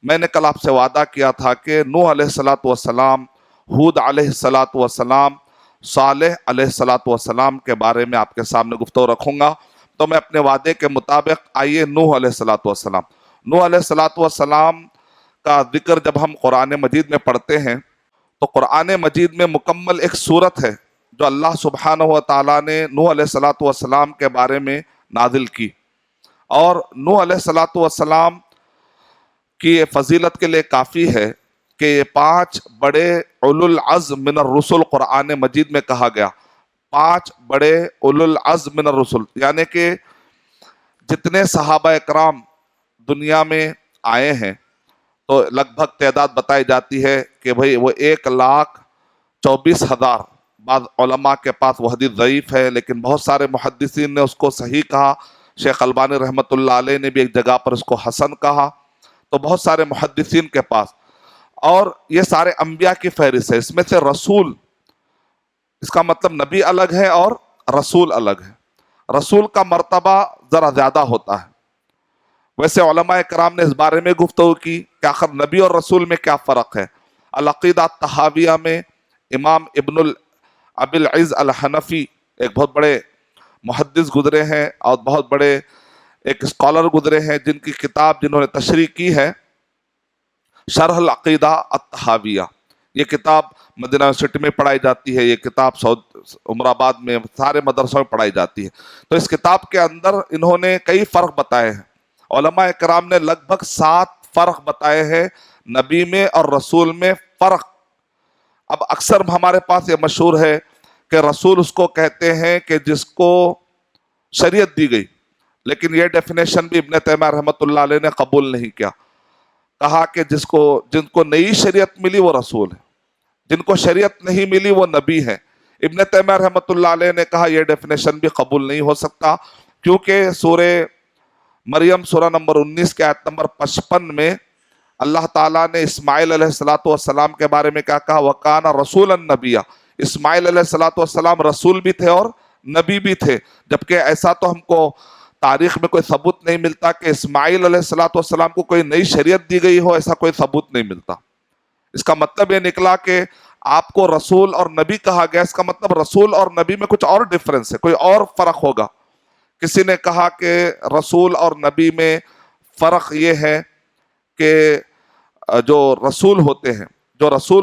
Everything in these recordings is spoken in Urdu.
میں نے کل آپ سے وعدہ کیا تھا کہ نوح علیہ الصلاۃ والسلام، ہود علیہ الصلاۃ والسلام، صالح علیہ الصلاۃ والسلام کے بارے میں آپ کے سامنے گفتگو رکھوں گا۔ تو میں اپنے وعدے کے مطابق آئیے نوح علیہ الصلاۃ والسلام، نوح علیہ الصلاۃ والسلام کا ذکر جب ہم قرآن مجید میں پڑھتے ہیں تو قرآن مجید میں مکمل ایک صورت ہے جو اللہ سبحانہ و تعالیٰ نے نوح علیہ الصلاۃ والسلام کے بارے میں نازل کی، اور نوح علیہ الصلاۃ والسلام کی یہ فضیلت کے لیے کافی ہے کہ یہ 5 بڑے اولو العزم من الرسل قرآن مجید میں کہا گیا۔ 5 بڑے اولو العزم من الرسل، یعنی کہ جتنے صحابہ اکرام دنیا میں آئے ہیں تو لگ بھگ تعداد بتائی جاتی ہے کہ بھئی وہ 1,24,000۔ بعض علماء کے پاس وہ حدیث ضعیف ہے، لیکن بہت سارے محدثین نے اس کو صحیح کہا۔ شیخ البانی رحمۃ اللہ علیہ نے بھی ایک جگہ پر اس کو حسن کہا۔ تو بہت سارے محدثین کے پاس، اور یہ سارے انبیاء کی فہرست ہے۔ اس میں سے رسول، اس کا مطلب نبی الگ ہے اور رسول الگ ہے۔ رسول کا مرتبہ ذرا زیادہ ہوتا ہے۔ ویسے علماء کرام نے اس بارے میں گفتگو کی کہ آخر نبی اور رسول میں کیا فرق ہے۔ العقیدہ الطحاویہ میں امام ابن ابی العز الحنفی ایک بہت بڑے محدث گزرے ہیں اور بہت بڑے ایک اسکالر گزرے ہیں، جن کی کتاب جنہوں نے تشریح کی ہے شرح العقیدہ الطحاویہ۔ یہ کتاب مدینہ یونیورسٹی میں پڑھائی جاتی ہے، یہ کتاب عمر آباد میں سارے مدرسوں میں پڑھائی جاتی ہے۔ تو اس کتاب کے اندر انہوں نے کئی فرق بتائے ہیں۔ علماء کرام نے لگ بھگ 7 فرق بتائے ہیں نبی میں اور رسول میں فرق۔ اب اکثر ہمارے پاس یہ مشہور ہے کہ رسول اس کو کہتے ہیں کہ جس کو شریعت دی گئی، لیکن یہ ڈیفینیشن بھی ابن تیمیہ رحمۃ اللہ علیہ نے قبول نہیں کیا۔ کہا کہ جن کو نئی شریعت ملی وہ رسول ہے، جن کو شریعت نہیں ملی وہ نبی ہے۔ ابن تیمیہ رحمۃ اللہ علیہ نے کہا یہ ڈیفینیشن بھی قبول نہیں ہو سکتا، کیونکہ سورہ مریم سورہ نمبر 19 کے آیت نمبر 55 میں اللہ تعالیٰ نے اسماعیل علیہ الصلاۃ والسلام کے بارے میں کیا کہا، وَكَانَ رَسُولًا نَبِيًّا۔ اسماعیل علیہ الصلاۃ والسلام رسول بھی تھے اور نبی بھی تھے، جبکہ ایسا تو ہم کو تاریخ میں کوئی ثبوت نہیں ملتا کہ اسماعیل علیہ الصلاۃ والسلام کو کوئی نئی شریعت دی گئی ہو، ایسا کوئی ثبوت نہیں ملتا۔ اس کا مطلب یہ نکلا کہ آپ کو رسول اور نبی کہا گیا، اس کا مطلب رسول اور نبی میں کچھ اور ڈفرنس ہے، کوئی اور فرق ہوگا۔ کسی نے کہا کہ رسول اور نبی میں فرق یہ ہے کہ جو رسول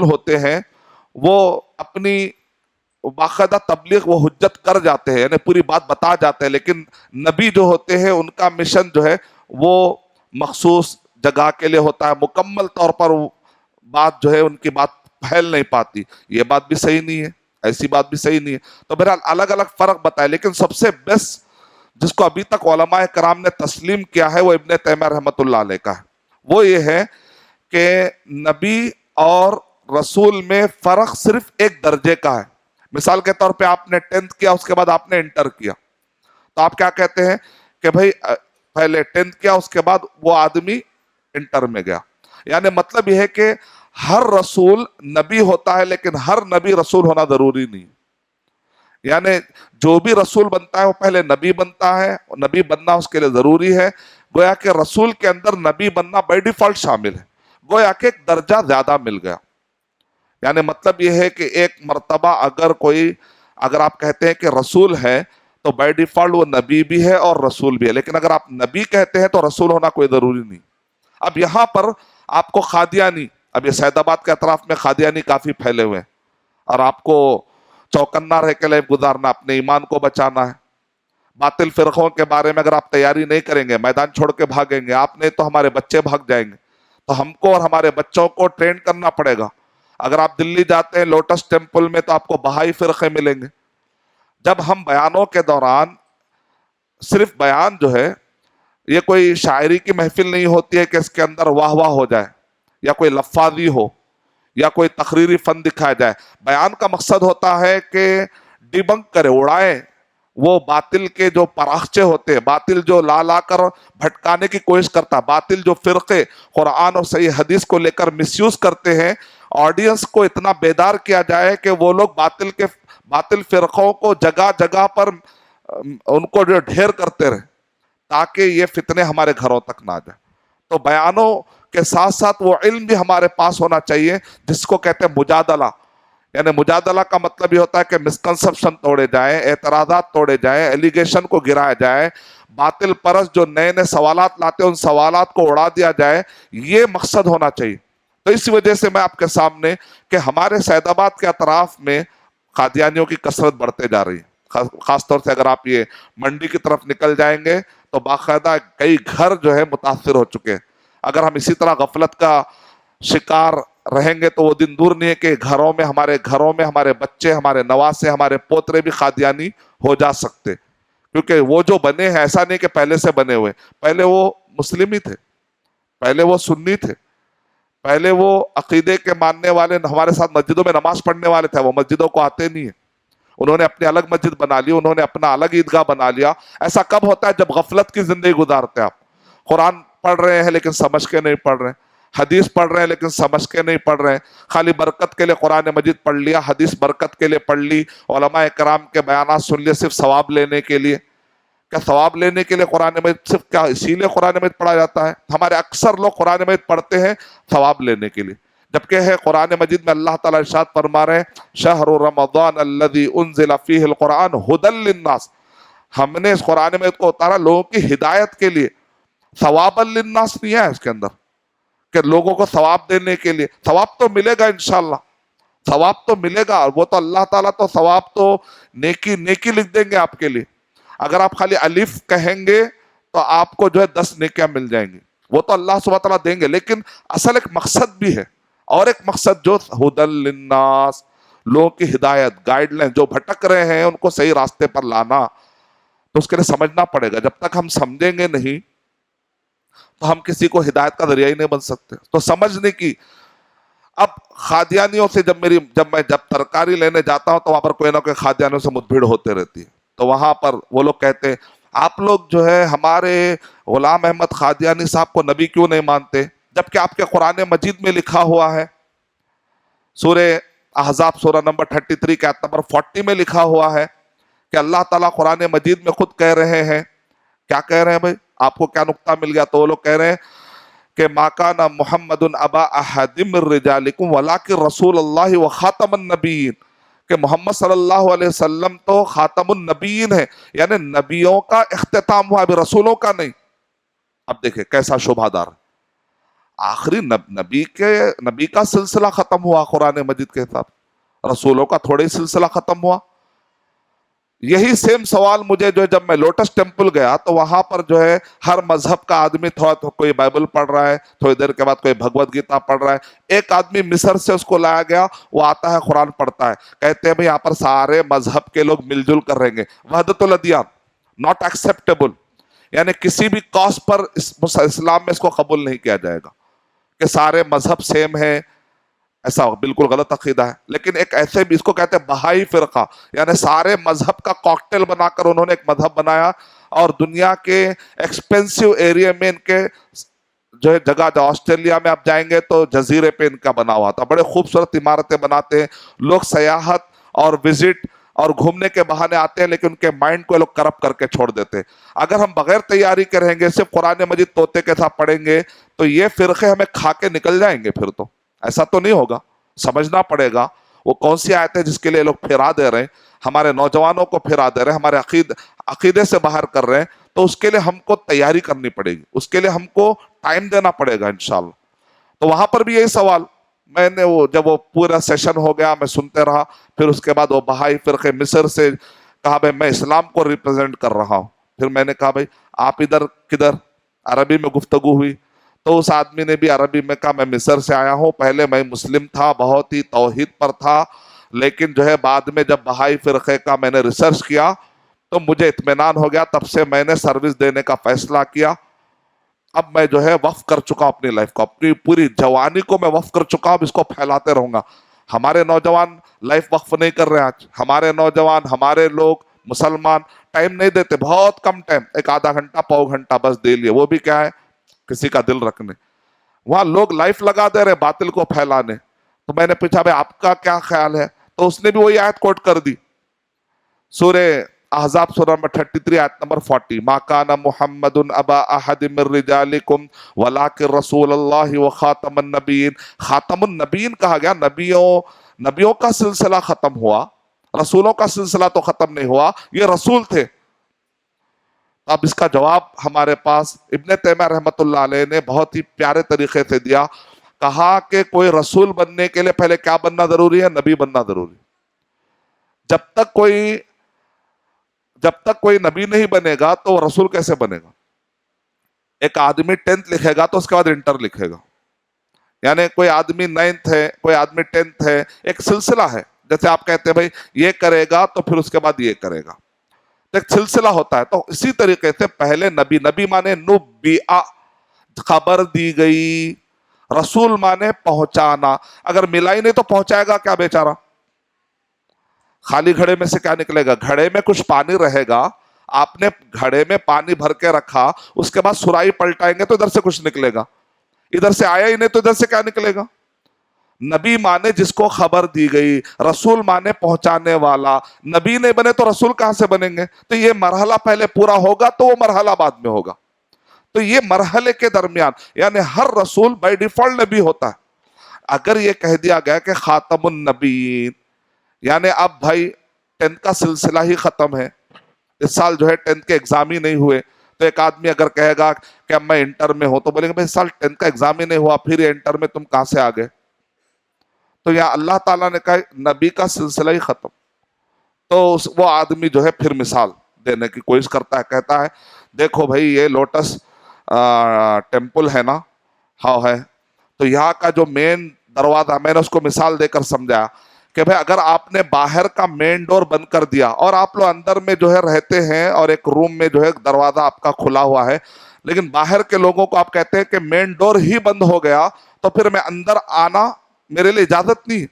ہوتے ہیں وہ اپنی باقاعدہ تبلیغ و حجت کر جاتے ہیں، یعنی پوری بات بتا جاتے ہیں، لیکن نبی جو ہوتے ہیں ان کا مشن جو ہے وہ مخصوص جگہ کے لیے ہوتا ہے، مکمل طور پر بات جو ہے ان کی بات پھیل نہیں پاتی۔ یہ بات بھی صحیح نہیں ہے، ایسی بات بھی صحیح نہیں ہے۔ تو بہرحال الگ الگ فرق بتائے، لیکن سب سے بیسٹ جس کو ابھی تک علماء کرام نے تسلیم کیا ہے وہ ابن تیمیہ رحمۃ اللہ علیہ کا ہے۔ وہ یہ ہے کہ نبی اور رسول میں فرق صرف ایک درجے کا ہے۔ مثال کے طور پہ آپ نے 10th کیا، اس کے بعد آپ نے انٹر کیا، تو آپ کیا کہتے ہیں کہ بھائی پہلے 10th کیا، اس کے بعد وہ آدمی انٹر میں گیا۔ یعنی مطلب یہ ہے کہ ہر رسول نبی ہوتا ہے، لیکن ہر نبی رسول ہونا ضروری نہیں۔ یعنی جو بھی رسول بنتا ہے وہ پہلے نبی بنتا ہے، نبی بننا اس کے لیے ضروری ہے۔ گویا کہ رسول کے اندر نبی بننا بائی ڈیفالٹ شامل ہے، گویا کہ ایک درجہ زیادہ مل گیا۔ یعنی مطلب یہ ہے کہ ایک مرتبہ اگر آپ کہتے ہیں کہ رسول ہے تو بائی ڈیفالٹ وہ نبی بھی ہے اور رسول بھی ہے، لیکن اگر آپ نبی کہتے ہیں تو رسول ہونا کوئی ضروری نہیں۔ اب یہاں پر آپ کو قادیانی، اب یہ سید آباد کے اطراف میں قادیانی کافی پھیلے ہوئے ہیں، اور آپ کو چوکنا رہ کے لائف گزارنا، اپنے ایمان کو بچانا ہے۔ باطل فرقوں کے بارے میں اگر آپ تیاری نہیں کریں گے، میدان چھوڑ کے بھاگیں گے آپ نے، تو ہمارے بچے بھاگ جائیں گے۔ تو ہم کو اور ہمارے بچوں کو ٹرین کرنا پڑے گا۔ اگر آپ دلی جاتے ہیں لوٹس ٹیمپل میں تو آپ کو بہائی فرقے ملیں گے۔ جب ہم بیانوں کے دوران صرف بیان جو ہے، یہ کوئی شاعری کی محفل نہیں ہوتی ہے کہ اس کے اندر واہ واہ ہو جائے یا کوئی لفاظی ہو یا کوئی تقریری فن دکھایا جائے۔ بیان کا مقصد ہوتا ہے کہ ڈیبنک کرے، اڑائے وہ باطل کے جو پراخچے ہوتے ہیں، باطل جو لا کر بھٹکانے کی کوشش کرتا ہے، باطل جو فرقے قرآن اور صحیح حدیث کو لے کر مس یوز کرتے ہیں، آڈینس کو اتنا بیدار کیا جائے کہ وہ لوگ باطل فرقوں کو جگہ جگہ پر ان کو جو ڈھیر کرتے رہے، تاکہ یہ فتنے ہمارے گھروں تک نہ جائے۔ تو بیانوں کے ساتھ ساتھ وہ علم بھی ہمارے پاس ہونا چاہیے جس کو کہتے ہیں مجادلہ. یعنی مجادلہ کا مطلب یہ ہوتا ہے کہ مسکنسپشن توڑے جائیں، اعتراضات توڑے جائیں، ایلیگیشن کو گرایا جائے، باطل پرست جو نئے نئے سوالات لاتے ہیں ان سوالات کو اڑا دیا جائے. یہ مقصد ہونا چاہیے. تو اس وجہ سے میں آپ کے سامنے کہ ہمارے سعید آباد کے اطراف میں قادیانیوں کی کثرت بڑھتے جا رہی ہے. خاص طور سے اگر آپ یہ منڈی کی طرف نکل جائیں گے تو باقاعدہ کئی گھر جو ہے متاثر ہو چکے ہیں. اگر ہم اسی طرح غفلت کا شکار رہیں گے تو وہ دن دور نہیں ہے کہ گھروں میں ہمارے بچے، ہمارے نواسے، ہمارے پوترے بھی قادیانی ہو جا سکتے. کیونکہ وہ جو بنے ہیں ایسا نہیں کہ پہلے سے بنے ہوئے، پہلے وہ مسلم ہی تھے، پہلے وہ سنی تھے، پہلے وہ عقیدے کے ماننے والے ہمارے ساتھ مسجدوں میں نماز پڑھنے والے تھے. وہ مسجدوں کو آتے نہیں ہیں، انہوں نے اپنی الگ مسجد بنا لی، انہوں نے اپنا الگ عیدگاہ بنا لیا. ایسا کب ہوتا ہے؟ جب غفلت کی زندگی گزارتے ہیں. آپ قرآن پڑھ رہے ہیں لیکن سمجھ کے نہیں پڑھ رہے ہیں، حدیث پڑھ رہے ہیں لیکن سمجھ کے نہیں پڑھ رہے ہیں. خالی برکت کے لیے قرآن مجید پڑھ لیا، حدیث برکت کے لیے پڑھ لی، علماء کرام کے بیانات سن لیے صرف ثواب لینے کے لیے. کیا ثواب لینے کے لیے قرآن مجید صرف کیا اسی لیے قرآن مجید پڑھا جاتا ہے؟ ہمارے اکثر لوگ قرآن مجید پڑھتے ہیں ثواب لینے کے لیے، جبکہ ہے قرآن مجید میں اللہ تعالیٰ ارشاد فرما رہے ہیں شہر رمضان الذی انزل فیہ القرآن ھدی للناس. ہم نے اس قرآن مجید کو اتارا لوگوں کی ہدایت کے لیے. ثوابا للناس نہیں ہے اس کے اندر کہ لوگوں کو ثواب دینے کے لیے. ثواب تو ملے گا انشاءاللہ، ثواب تو ملے گا، اور وہ تو اللہ تعالیٰ تو ثواب تو نیکی لکھ دیں گے آپ کے لیے. اگر آپ خالی الف کہیں گے تو آپ کو جو ہے 10 نیکیاں مل جائیں گی، وہ تو اللہ سبحانہ تعالیٰ دیں گے. لیکن اصل ایک مقصد بھی ہے، اور ایک مقصد جو ھدی للناس، لوگوں کی ہدایت، گائیڈ لائن، جو بھٹک رہے ہیں ان کو صحیح راستے پر لانا. تو اس کے لیے سمجھنا پڑے گا. جب تک ہم سمجھیں گے نہیں تو ہم کسی کو ہدایت کا ذریعہ ہی نہیں بن سکتے. تو سمجھنے کی. اب قادیانیوں سے جب میں ترکاری لینے جاتا ہوں تو وہاں پر کوئی نہ کوئی قادیانیوں سے مدبھیڑ ہوتے رہتی ہے. تو وہاں پر وہ لوگ کہتے ہیں آپ لوگ جو ہے ہمارے غلام احمد قادیانی صاحب کو نبی کیوں نہیں مانتے، جبکہ آپ کے قرآن مجید میں لکھا ہوا ہے، سورہ احزاب سورہ نمبر 33 کے آیت نمبر 40 میں لکھا ہوا ہے کہ اللہ تعالیٰ قرآن مجید میں خود کہہ رہے ہیں. کیا کہہ رہے ہیں بھائی؟ آپ کو کیا نقطہ مل گیا؟ تو وہ لوگ کہہ رہے ہیں کہ ما کان محمد ابا احد من رجالکم ولکن رسول اللہ و خاتم النبیین، کہ محمد صلی اللہ علیہ وسلم تو خاتم النبیین ہے، یعنی نبیوں کا اختتام ہوا، ابھی رسولوں کا نہیں. اب دیکھیں کیسا شبہ دار. آخری نبی کا سلسلہ ختم ہوا قرآن مجید کے حساب، رسولوں کا تھوڑے ہی سلسلہ ختم ہوا. یہی سیم سوال مجھے جو ہے جب میں لوٹس ٹیمپل گیا تو وہاں پر جو ہے ہر مذہب کا آدمی تھوڑا کوئی بائبل پڑھ رہا ہے، تھوڑی دیر کے بعد کوئی بھگوت گیتا پڑھ رہا ہے. ایک آدمی مصر سے اس کو لایا گیا، وہ آتا ہے قرآن پڑھتا ہے، کہتے ہیں بھئی یہاں پر سارے مذہب کے لوگ مل جل کر رہیں گے. وحدت الادیان ناٹ ایکسیپٹیبل، یعنی کسی بھی کاز پر اسلام میں اس کو قبول نہیں کیا جائے گا کہ سارے مذہب سیم ہیں. ایسا بالکل غلط عقیدہ ہے. لیکن ایک ایسے بھی اس کو کہتے ہیں بہائی فرقہ، یعنی سارے مذہب کا کاکٹیل بنا کر انہوں نے ایک مذہب بنایا، اور دنیا کے ایکسپینسو ایریا میں ان کے جو ہے جگہ آسٹریلیا میں آپ جائیں گے تو جزیرے پہ ان کا بنا ہوا تھا. بڑے خوبصورت عمارتیں بناتے ہیں لوگ، سیاحت اور وزٹ اور گھومنے کے بہانے آتے ہیں، لیکن ان کے مائنڈ کو لوگ کرپٹ کر کے چھوڑ دیتے ہیں. اگر ہم بغیر تیاری کے رہیں گے، صرف قرآن مجید طوطے کے ساتھ پڑھیں گے تو یہ فرقے ہمیں کھا کے نکل جائیں گے. پھر تو ایسا تو نہیں ہوگا. سمجھنا پڑے گا وہ کون سی آیت ہے جس کے لیے لوگ پھرا دے رہے ہیں، ہمارے نوجوانوں کو پھرا دے رہے ہیں، ہمارے عقیدے سے باہر کر رہے ہیں. تو اس کے لیے ہم کو تیاری کرنی پڑے گی، اس کے لیے ہم کو ٹائم دینا پڑے گا انشاءاللہ. تو وہاں پر بھی یہی سوال میں نے جب وہ پورا سیشن ہو گیا میں سنتے رہا. پھر اس کے بعد وہ بہائی فرقے مصر سے کہا بھائی میں اسلام کو ریپرزینٹ کر رہا ہوں. پھر میں نے کہا بھائی آپ ادھر کدھر؟ عربی میں گفتگو ہوئی تو اس آدمی نے بھی عربی میں کہا میں مصر سے آیا ہوں، پہلے میں مسلم تھا، بہت ہی توحید پر تھا، لیکن جو ہے بعد میں جب بہائی فرقے کا میں نے ریسرچ کیا تو مجھے اطمینان ہو گیا، تب سے میں نے سروس دینے کا فیصلہ کیا. اب میں جو ہے وقف کر چکا ہوں اپنی لائف کو، اپنی پوری جوانی کو میں وقف کر چکا ہوں، اس کو پھیلاتے رہوں گا. ہمارے نوجوان لائف وقف نہیں کر رہے آج. ہمارے نوجوان، ہمارے لوگ مسلمان ٹائم نہیں دیتے، بہت کم ٹائم، ایک آدھا گھنٹہ پاؤ گھنٹہ بس دے لیے، وہ بھی کیا ہے کسی کا دل رکھنے. وہاں لوگ لائف لگا دے رہے باطل کو پھیلانے. تو میں نے پوچھا بھائی آپ کا کیا خیال ہے؟ تو اس نے بھی وہی آیت کوٹ کر دی، سورہ احزاب سورہ نمبر 33 آیت نمبر 40، ما کان محمد ابا احد من رجالکم ولکن رسول اللہ وخاتم النبیین۔ خاتم النبیین کہا گیا، نبیوں کا سلسلہ ختم ہوا، رسولوں کا سلسلہ تو ختم نہیں ہوا، یہ رسول تھے۔ اب اس کا جواب ہمارے پاس ابن تیمیہ رحمۃ اللہ علیہ نے بہت ہی پیارے طریقے سے دیا، کہا کہ کوئی رسول بننے کے لیے پہلے کیا بننا ضروری ہے؟ نبی بننا ضروری ہے۔ جب تک کوئی نبی نہیں بنے گا تو رسول کیسے بنے گا؟ ایک آدمی 10th لکھے گا تو اس کے بعد انٹر لکھے گا، یعنی کوئی آدمی 9th ہے، کوئی آدمی 10th ہے، ایک سلسلہ ہے۔ جیسے آپ کہتے ہیں بھائی یہ کرے گا تو پھر اس کے بعد یہ کرے گا، ایک سلسلہ ہوتا ہے۔ تو اسی طریقے سے پہلے نبی مانے نبیہ، خبر دی گئی، رسول مانے پہنچانا۔ اگر ملا ہی نہیں تو پہنچائے گا کیا بیچارہ؟ خالی گھڑے میں سے کیا نکلے گا؟ گھڑے میں کچھ پانی رہے گا، آپ نے گھڑے میں پانی بھر کے رکھا، اس کے بعد سرائی پلٹائیں گے تو ادھر سے کچھ نکلے گا، ادھر سے آیا ہی نہیں تو ادھر سے کیا نکلے گا؟ نبی مانے جس کو خبر دی گئی، رسول مانے پہنچانے والا۔ نبی نہیں بنے تو رسول کہاں سے بنیں گے؟ تو یہ مرحلہ پہلے پورا ہوگا تو وہ مرحلہ بعد میں ہوگا۔ تو یہ مرحلے کے درمیان یعنی ہر رسول بائی ڈیفالٹ نبی ہوتا ہے۔ اگر یہ کہہ دیا گیا کہ خاتم النبیین، یعنی اب بھائی 10th کا سلسلہ ہی ختم ہے، اس سال جو ہے 10th کے ایگزام ہی نہیں ہوئے، تو ایک آدمی اگر کہے گا کہ اب میں انٹر میں ہوں تو بولیں گے بھائی اس سال 10th کا ایگزام ہی نہیں ہوا، پھر یہ انٹر میں تم کہاں سے آ گئے؟ تو یہاں اللہ تعالیٰ نے کہا نبی کا سلسلہ ہی ختم۔ تو وہ آدمی جو ہے پھر مثال دینے کی کوشش کرتا ہے، کہتا ہے دیکھو بھائی یہ لوٹس ٹیمپل ہے نا، ہاں ہے، تو یہاں کا جو مین دروازہ، میں نے اس کو مثال دے کر سمجھایا کہ بھائی اگر آپ نے باہر کا مین ڈور بند کر دیا اور آپ لوگ اندر میں جو ہے رہتے ہیں اور ایک روم میں جو ہے دروازہ آپ کا کھلا ہوا ہے، لیکن باہر کے لوگوں کو آپ کہتے ہیں کہ مین ڈور ہی بند ہو گیا، تو پھر میں اندر آنا میرے لیے اجازت نہیں۔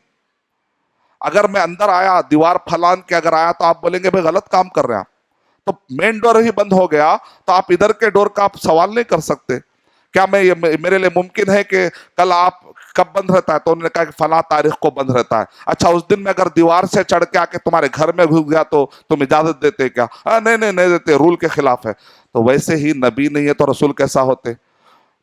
اگر میں اندر آیا دیوار پھلان کے اگر آیا تو آپ بولیں گے بھائی غلط کام کر رہے ہیں آپ، تو مین ڈور ہی بند ہو گیا تو آپ ادھر کے ڈور کا آپ سوال نہیں کر سکتے۔ کیا میرے لیے ممکن ہے کہ کل آپ کب بند رہتا ہے؟ تو انہوں نے کہا کہ فلاں تاریخ کو بند رہتا ہے۔ اچھا اس دن میں اگر دیوار سے چڑھ کے آ کے تمہارے گھر میں گھس گیا تو تم اجازت دیتے کیا؟ نہیں دیتے، رول کے خلاف ہے۔ تو ویسے ہی نبی نہیں ہے تو رسول کیسا ہوتے؟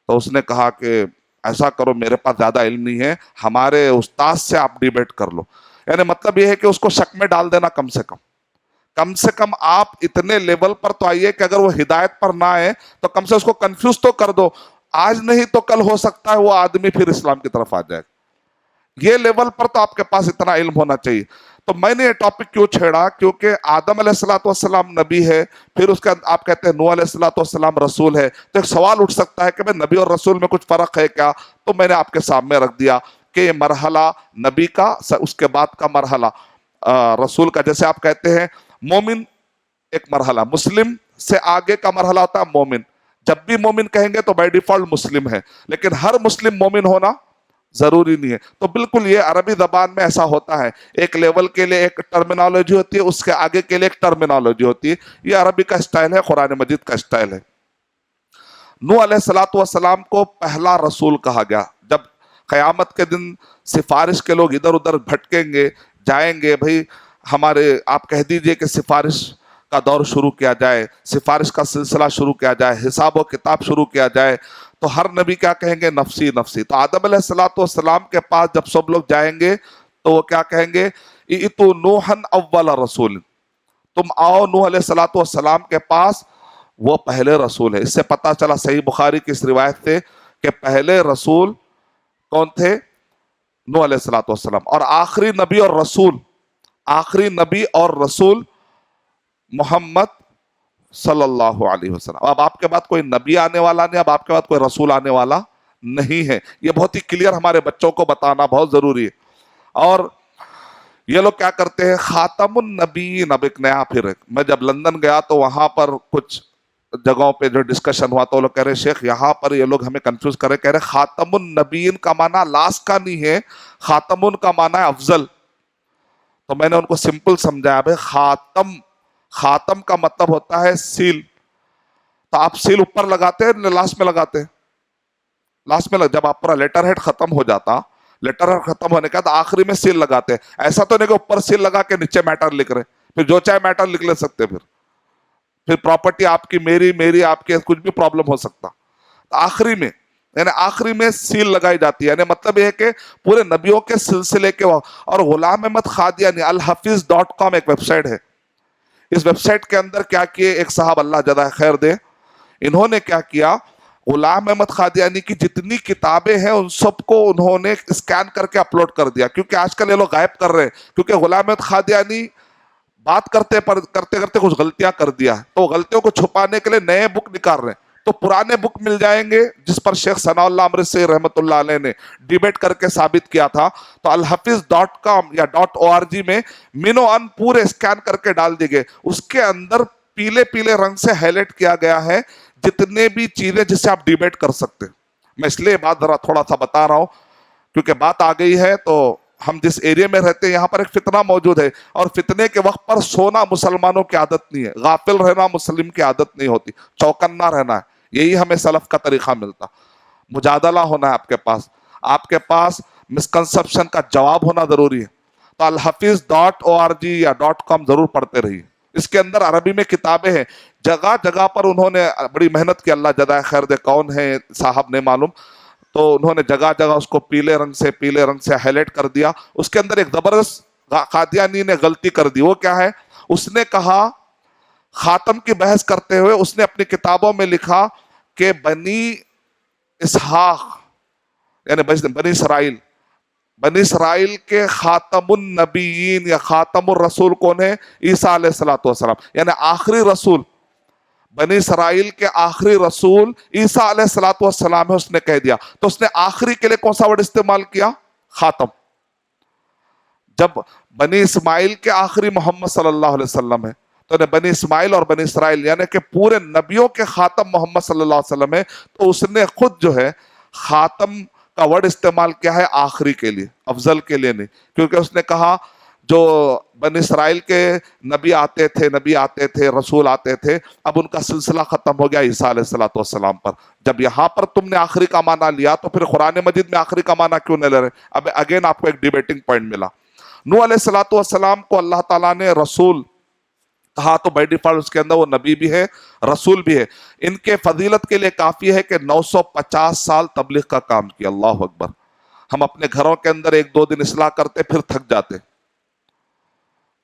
تو اس نے کہا کہ ایسا کرو، میرے پاس زیادہ علم نہیں ہے، ہمارے استاد سے آپ ڈیبیٹ کر لو۔ یعنی مطلب یہ ہے کہ اس کو شک میں ڈال دینا، کم سے کم آپ اتنے لیول پر تو آئیے کہ اگر وہ ہدایت پر نہ آئے تو کم سے اس کو کنفیوز تو کر دو، آج نہیں تو کل ہو سکتا ہے وہ آدمی پھر اسلام کی طرف آ جائے۔ یہ لیول پر تو آپ کے پاس اتنا علم ہونا چاہیے۔ تو میں نے یہ ٹاپک کیوں چھیڑا؟ کیونکہ آدم علیہ السلام نبی ہے، پھر اس کا آپ کہتے ہیں نوح علیہ السلام رسول ہے، تو ایک سوال اٹھ سکتا ہے کہ بھئی نبی اور رسول میں کچھ فرق ہے کیا؟ تو میں نے آپ کے سامنے رکھ دیا کہ یہ مرحلہ نبی کا، اس کے بعد کا مرحلہ رسول کا۔ جیسے آپ کہتے ہیں مومن ایک مرحلہ، مسلم سے آگے کا مرحلہ ہوتا ہے مومن۔ جب بھی مومن کہیں گے تو بائی ڈیفالٹ مسلم ہے، لیکن ہر مسلم مومن ہونا ضروری نہیں ہے۔ تو بالکل یہ عربی زبان میں ایسا ہوتا ہے، ایک لیول کے لیے ایک ٹرمینالوجی ہوتی ہے، اس کے آگے کے لیے ایک ٹرمینالوجی ہوتی ہے۔ یہ عربی کا اسٹائل ہے، قرآن مجید کا اسٹائل ہے۔ نوح علیہ السلام کو پہلا رسول کہا گیا۔ جب قیامت کے دن سفارش کے لوگ ادھر ادھر بھٹکیں گے، جائیں گے، بھائی ہمارے آپ کہہ دیجئے کہ سفارش کا دور شروع کیا جائے، سفارش کا سلسلہ شروع کیا جائے، حساب و کتاب شروع کیا جائے، تو ہر نبی کیا کہیں گے؟ نفسی نفسی۔ تو آدم علیہ السلام کے پاس جب سب لوگ جائیں گے تو وہ کیا کہیں گے؟ ائتوا نوحا اول رسول، تم آؤ نوح علیہ السلام کے پاس، وہ پہلے رسول ہے۔ اس سے پتہ چلا صحیح بخاری کی اس روایت سے کہ پہلے رسول کون تھے؟ نوح علیہ السلام، اور آخری نبی اور رسول محمد صلی اللہ علیہ وسلم۔ اب آپ کے بعد کوئی نبی آنے والا نہیں، اب آپ کے بعد کوئی رسول آنے والا نہیں ہے۔ یہ بہت ہی کلیئر ہمارے بچوں کو بتانا بہت ضروری ہے۔ اور یہ لوگ کیا کرتے ہیں؟ خاتم النبیین، اب ایک نیا پھر میں جب لندن گیا تو وہاں پر کچھ جگہوں پہ جو ڈسکشن ہوا تو لوگ کہہ رہے شیخ یہاں پر یہ لوگ ہمیں کنفیوز کر رہے، کہہ رہے خاتم النبیین کا معنی لاسٹ کا نہیں ہے، خاتم کا معنی ہے افضل۔ تو میں نے ان کو سمپل سمجھایا، بھائی خاتم کا مطلب ہوتا ہے سیل، تو آپ سیل اوپر لگاتے ہیں لاسٹ میں لگاتے ہیں، جب آپ پورا لیٹر ہیڈ ختم ہو جاتا، لیٹر ہیڈ ختم ہونے کا تو آخری میں سیل لگاتے ہیں۔ ایسا تو نہیں کہ اوپر سیل لگا کے نیچے میٹر لکھ رہے، پھر جو چاہے میٹر لکھ لے سکتے، پھر پراپرٹی آپ کی، میری آپ کی، کچھ بھی پرابلم ہو سکتا. آخری میں یعنی آخری میں سیل لگائی جاتی ہے. یعنی مطلب یہ ہے کہ پورے نبیوں کے سلسلے کے. اور غلام احمد قادیانی الحفیظ.com ایک ویب سائٹ ہے. اس ویب سائٹ کے اندر کیا کیے ایک صاحب، اللہ جزائے خیر دے، انہوں نے کیا کیا، غلام احمد قادیانی کی جتنی کتابیں ہیں ان سب کو انہوں نے اسکین کر کے اپلوڈ کر دیا. کیونکہ آج کل یہ لوگ غائب کر رہے ہیں، کیونکہ غلام احمد قادیانی بات کرتے کرتے کچھ غلطیاں کر دیا، تو غلطیوں کو چھپانے کے لیے نئے بک نکال رہے ہیں. تو پرانے بک مل جائیں گے جس پر شیخ ثناء اللہ امرتسری رحمۃ اللہ علیہ نے ڈیبیٹ کر کے ثابت کیا تھا. تو الحفیظ.com یا .org میں منو ان پورے اسکین کر کے ڈال دی گئے. اس کے اندر پیلے پیلے رنگ سے ہائی لائٹ کیا گیا ہے جتنے بھی چیزیں جس سے آپ ڈیبیٹ کر سکتے. میں اس لیے بات ذرا تھوڑا سا بتا رہا ہوں کیونکہ بات آ گئی ہے. تو ہم جس ایریا میں رہتے ہیں یہاں پر ایک فتنہ موجود ہے، اور فتنے کے وقت پر سونا مسلمانوں کی عادت نہیں ہے، غافل رہنا مسلم کی عادت نہیں ہوتی، چوکنا رہنا ہے. یہی ہمیں سلف کا طریقہ ملتا. مجادلہ ہونا ہے آپ کے پاس مسکنسپشن کا جواب ہونا ضروری ہے. تو الحفیظ.org یا .com ضرور پڑھتے رہیے. اس کے اندر عربی میں کتابیں ہیں، جگہ جگہ پر انہوں نے بڑی محنت کی، اللہ جزائے خیر دے. کون ہے صاحب نہیں معلوم، تو انہوں نے جگہ جگہ اس کو پیلے رنگ سے ہائی لائٹ کر دیا. اس کے اندر ایک زبردست قادیانی نے غلطی کر دی. وہ کیا ہے، اس نے کہا خاتم کی بحث کرتے ہوئے اس نے اپنی کتابوں میں لکھا کہ بنی اسحاق یعنی بنی اسرائیل کے خاتم النبیین یا خاتم الرسول کون ہے، عیسیٰ علیہ الصلوۃ والسلام. یعنی آخری رسول، بنی اسرائیل کے آخری رسول عیسیٰ علیہ الصلوۃ والسلام ہے، اس نے کہہ دیا. تو اس نے آخری کے لیے کون سا ورڈ استعمال کیا، خاتم. جب بنی اسماعیل کے آخری محمد صلی اللہ علیہ وسلم ہے، تو نے بنی اسماعیل اور بنی اسرائیل یعنی کہ پورے نبیوں کے خاتم محمد صلی اللہ علیہ وسلم ہے. تو اس نے خود جو ہے خاتم کا ورڈ استعمال کیا ہے آخری کے لیے، افضل کے لیے نہیں. کیونکہ اس نے کہا جو بنی اسرائیل کے نبی آتے تھے رسول آتے تھے، اب ان کا سلسلہ ختم ہو گیا عیسیٰ علیہ الصلوۃ والسلام پر. جب یہاں پر تم نے آخری کا معنی لیا تو پھر قرآن مجید میں آخری کا معنی کیوں نہیں لے رہے؟ اب اگین آپ کو ایک ڈیبیٹنگ پوائنٹ ملا. نوح علیہ الصلوۃ والسلام کو اللہ تعالیٰ نے رسول کہا، تو بائی ڈیفالٹ اس کے اندر وہ نبی بھی ہے رسول بھی ہے. ان کے فضیلت کے لیے کافی ہے کہ 950 سال تبلیغ کا کام کیا. اللہ اکبر. ہم اپنے گھروں کے اندر 1-2 دن اصلاح کرتے پھر تھک جاتے،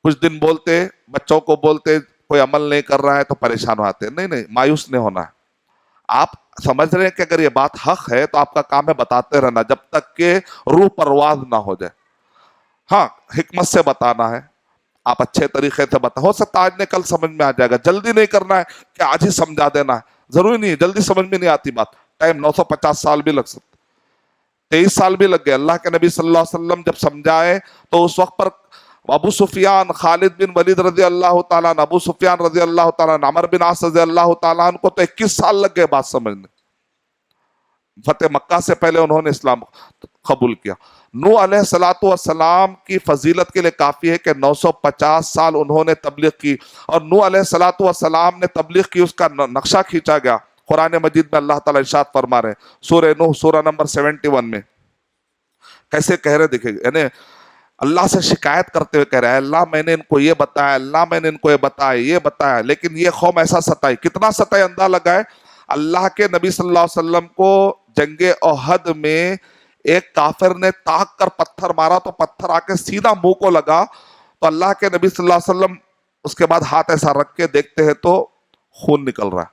کچھ دن بولتے، بچوں کو بولتے، کوئی عمل نہیں کر رہا ہے تو پریشان ہو آتے. نہیں، مایوس نہیں ہونا ہے. آپ سمجھ رہے ہیں کہ اگر یہ بات حق ہے تو آپ کا کام ہے بتاتے رہنا جب تک کہ روح پرواز نہ ہو جائے. ہاں، حکمت سے بتانا ہے، آپ اچھے طریقے سے بتا، ہو سکتا آج نے کل سمجھ میں آ جائے گا. جلدی نہیں کرنا ہے کہ آج ہی سمجھا دینا ہے، ضروری نہیں ہے. جلدی سمجھ میں نہیں آتی بات، ٹائم 950 سال بھی لگ سکتے، 23 سال بھی لگ گئے. اللہ کے نبی صلی اللہ علیہ وسلم جب سمجھائے تو اس وقت پر ابو سفیان، خالد بن ولید رضی اللہ تعالیٰ عنہ، ابو سفیان رضی اللہ تعالیٰ عنہ، عمر بن عاص رضی اللہ تعالیٰ عنہ کو تو 21 سال لگ گئے بات سمجھنے. فتح مکہ سے پہلے انہوں نے اسلام قبول کیا. نوح علیہ الصلوۃ والسلام کی فضیلت کے لیے کافی ہے کہ 950 سال انہوں نے تبلیغ کی. اور نوح علیہ الصلوۃ والسلام نے تبلیغ کی، اس کا نقشہ کھینچا گیا. قرآن مجید میں اللہ تعالیٰ ارشاد فرما رہے ہیں سورہ نوح سورہ نمبر 71 میں، کیسے کہہ رہے دیکھیں، یعنی اللہ سے شکایت کرتے ہوئے کہہ رہے ہیں اللہ میں نے ان کو یہ بتایا، اللہ میں نے ان کو یہ بتایا، لیکن یہ قوم ایسا ستائی. کتنا ستائی اندازہ لگائے. اللہ کے نبی صلی اللہ علیہ وسلم کو جنگ احد میں ایک کافر نے تاک کر پتھر مارا تو پتھر آ کے سیدھا منہ کو لگا. تو اللہ کے نبی صلی اللہ علیہ وسلم اس کے بعد ہاتھ ایسا رکھ کے دیکھتے ہیں تو خون نکل رہا ہے،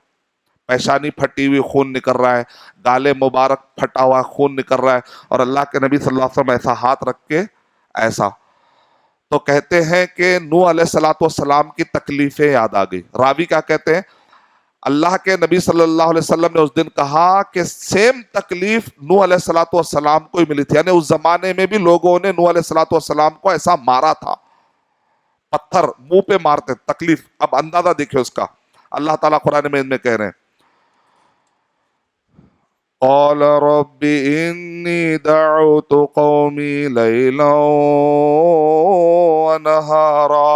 پیشانی پھٹی ہوئی خون نکل رہا ہے، گالے مبارک پھٹا ہوا خون نکل رہا ہے. اور اللہ کے نبی صلی اللہ علیہ وسلم ایسا ہاتھ رکھ کے ایسا. تو کہتے ہیں کہ نوح علیہ الصلوۃ والسلام کی تکلیفیں یاد آ گئی. راوی کیا کہتے ہیں، اللہ کے نبی صلی اللہ علیہ وسلم نے اس دن کہا کہ سیم تکلیف نوح علیہ الصلوۃ والسلام کو ہی ملی تھی. یعنی اس زمانے میں بھی لوگوں نے نوح علیہ الصلوۃ والسلام کو ایسا مارا تھا، پتھر منہ پہ مارتے، تکلیف. اب اندازہ دیکھیں اس کا. اللہ تعالیٰ قرآن میں کہہ رہے ہیں قال رب انی دعوت قومی لیلا ونہارا.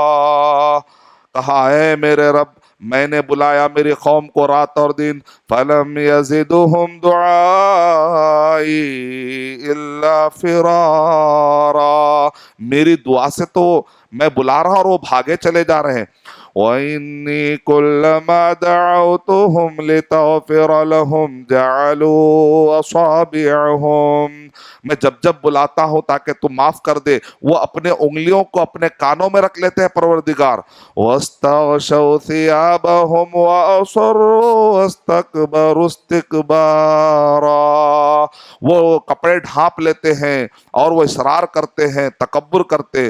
کہا اے میرے رب میں نے بلایا میری قوم کو رات اور دن. فلم یزدہم دعائی الا فرارا. میری دعا سے تو میں بلا رہا اور وہ بھاگے چلے جا رہے ہیں. وَإِنِّي كُلَّمَا دَعَوْتُهُمْ لِتَغْفِرَ لَهُمْ جَعَلُوا أَصَابِعَهُمْ، میں جب جب بلاتا ہوں تاکہ تم معاف کر دے، وہ اپنے انگلیوں کو اپنے کانوں میں رکھ لیتے ہیں پروردگار. وَاسْتَغْشَوْا ثِيَابَهُمْ وَأَصَرُّوا وَاسْتَكْبَرُوا اسْتِكْبَارًا، وہ کپڑے ڈھانپ لیتے ہیں اور وہ اصرار کرتے ہیں، تکبر کرتے.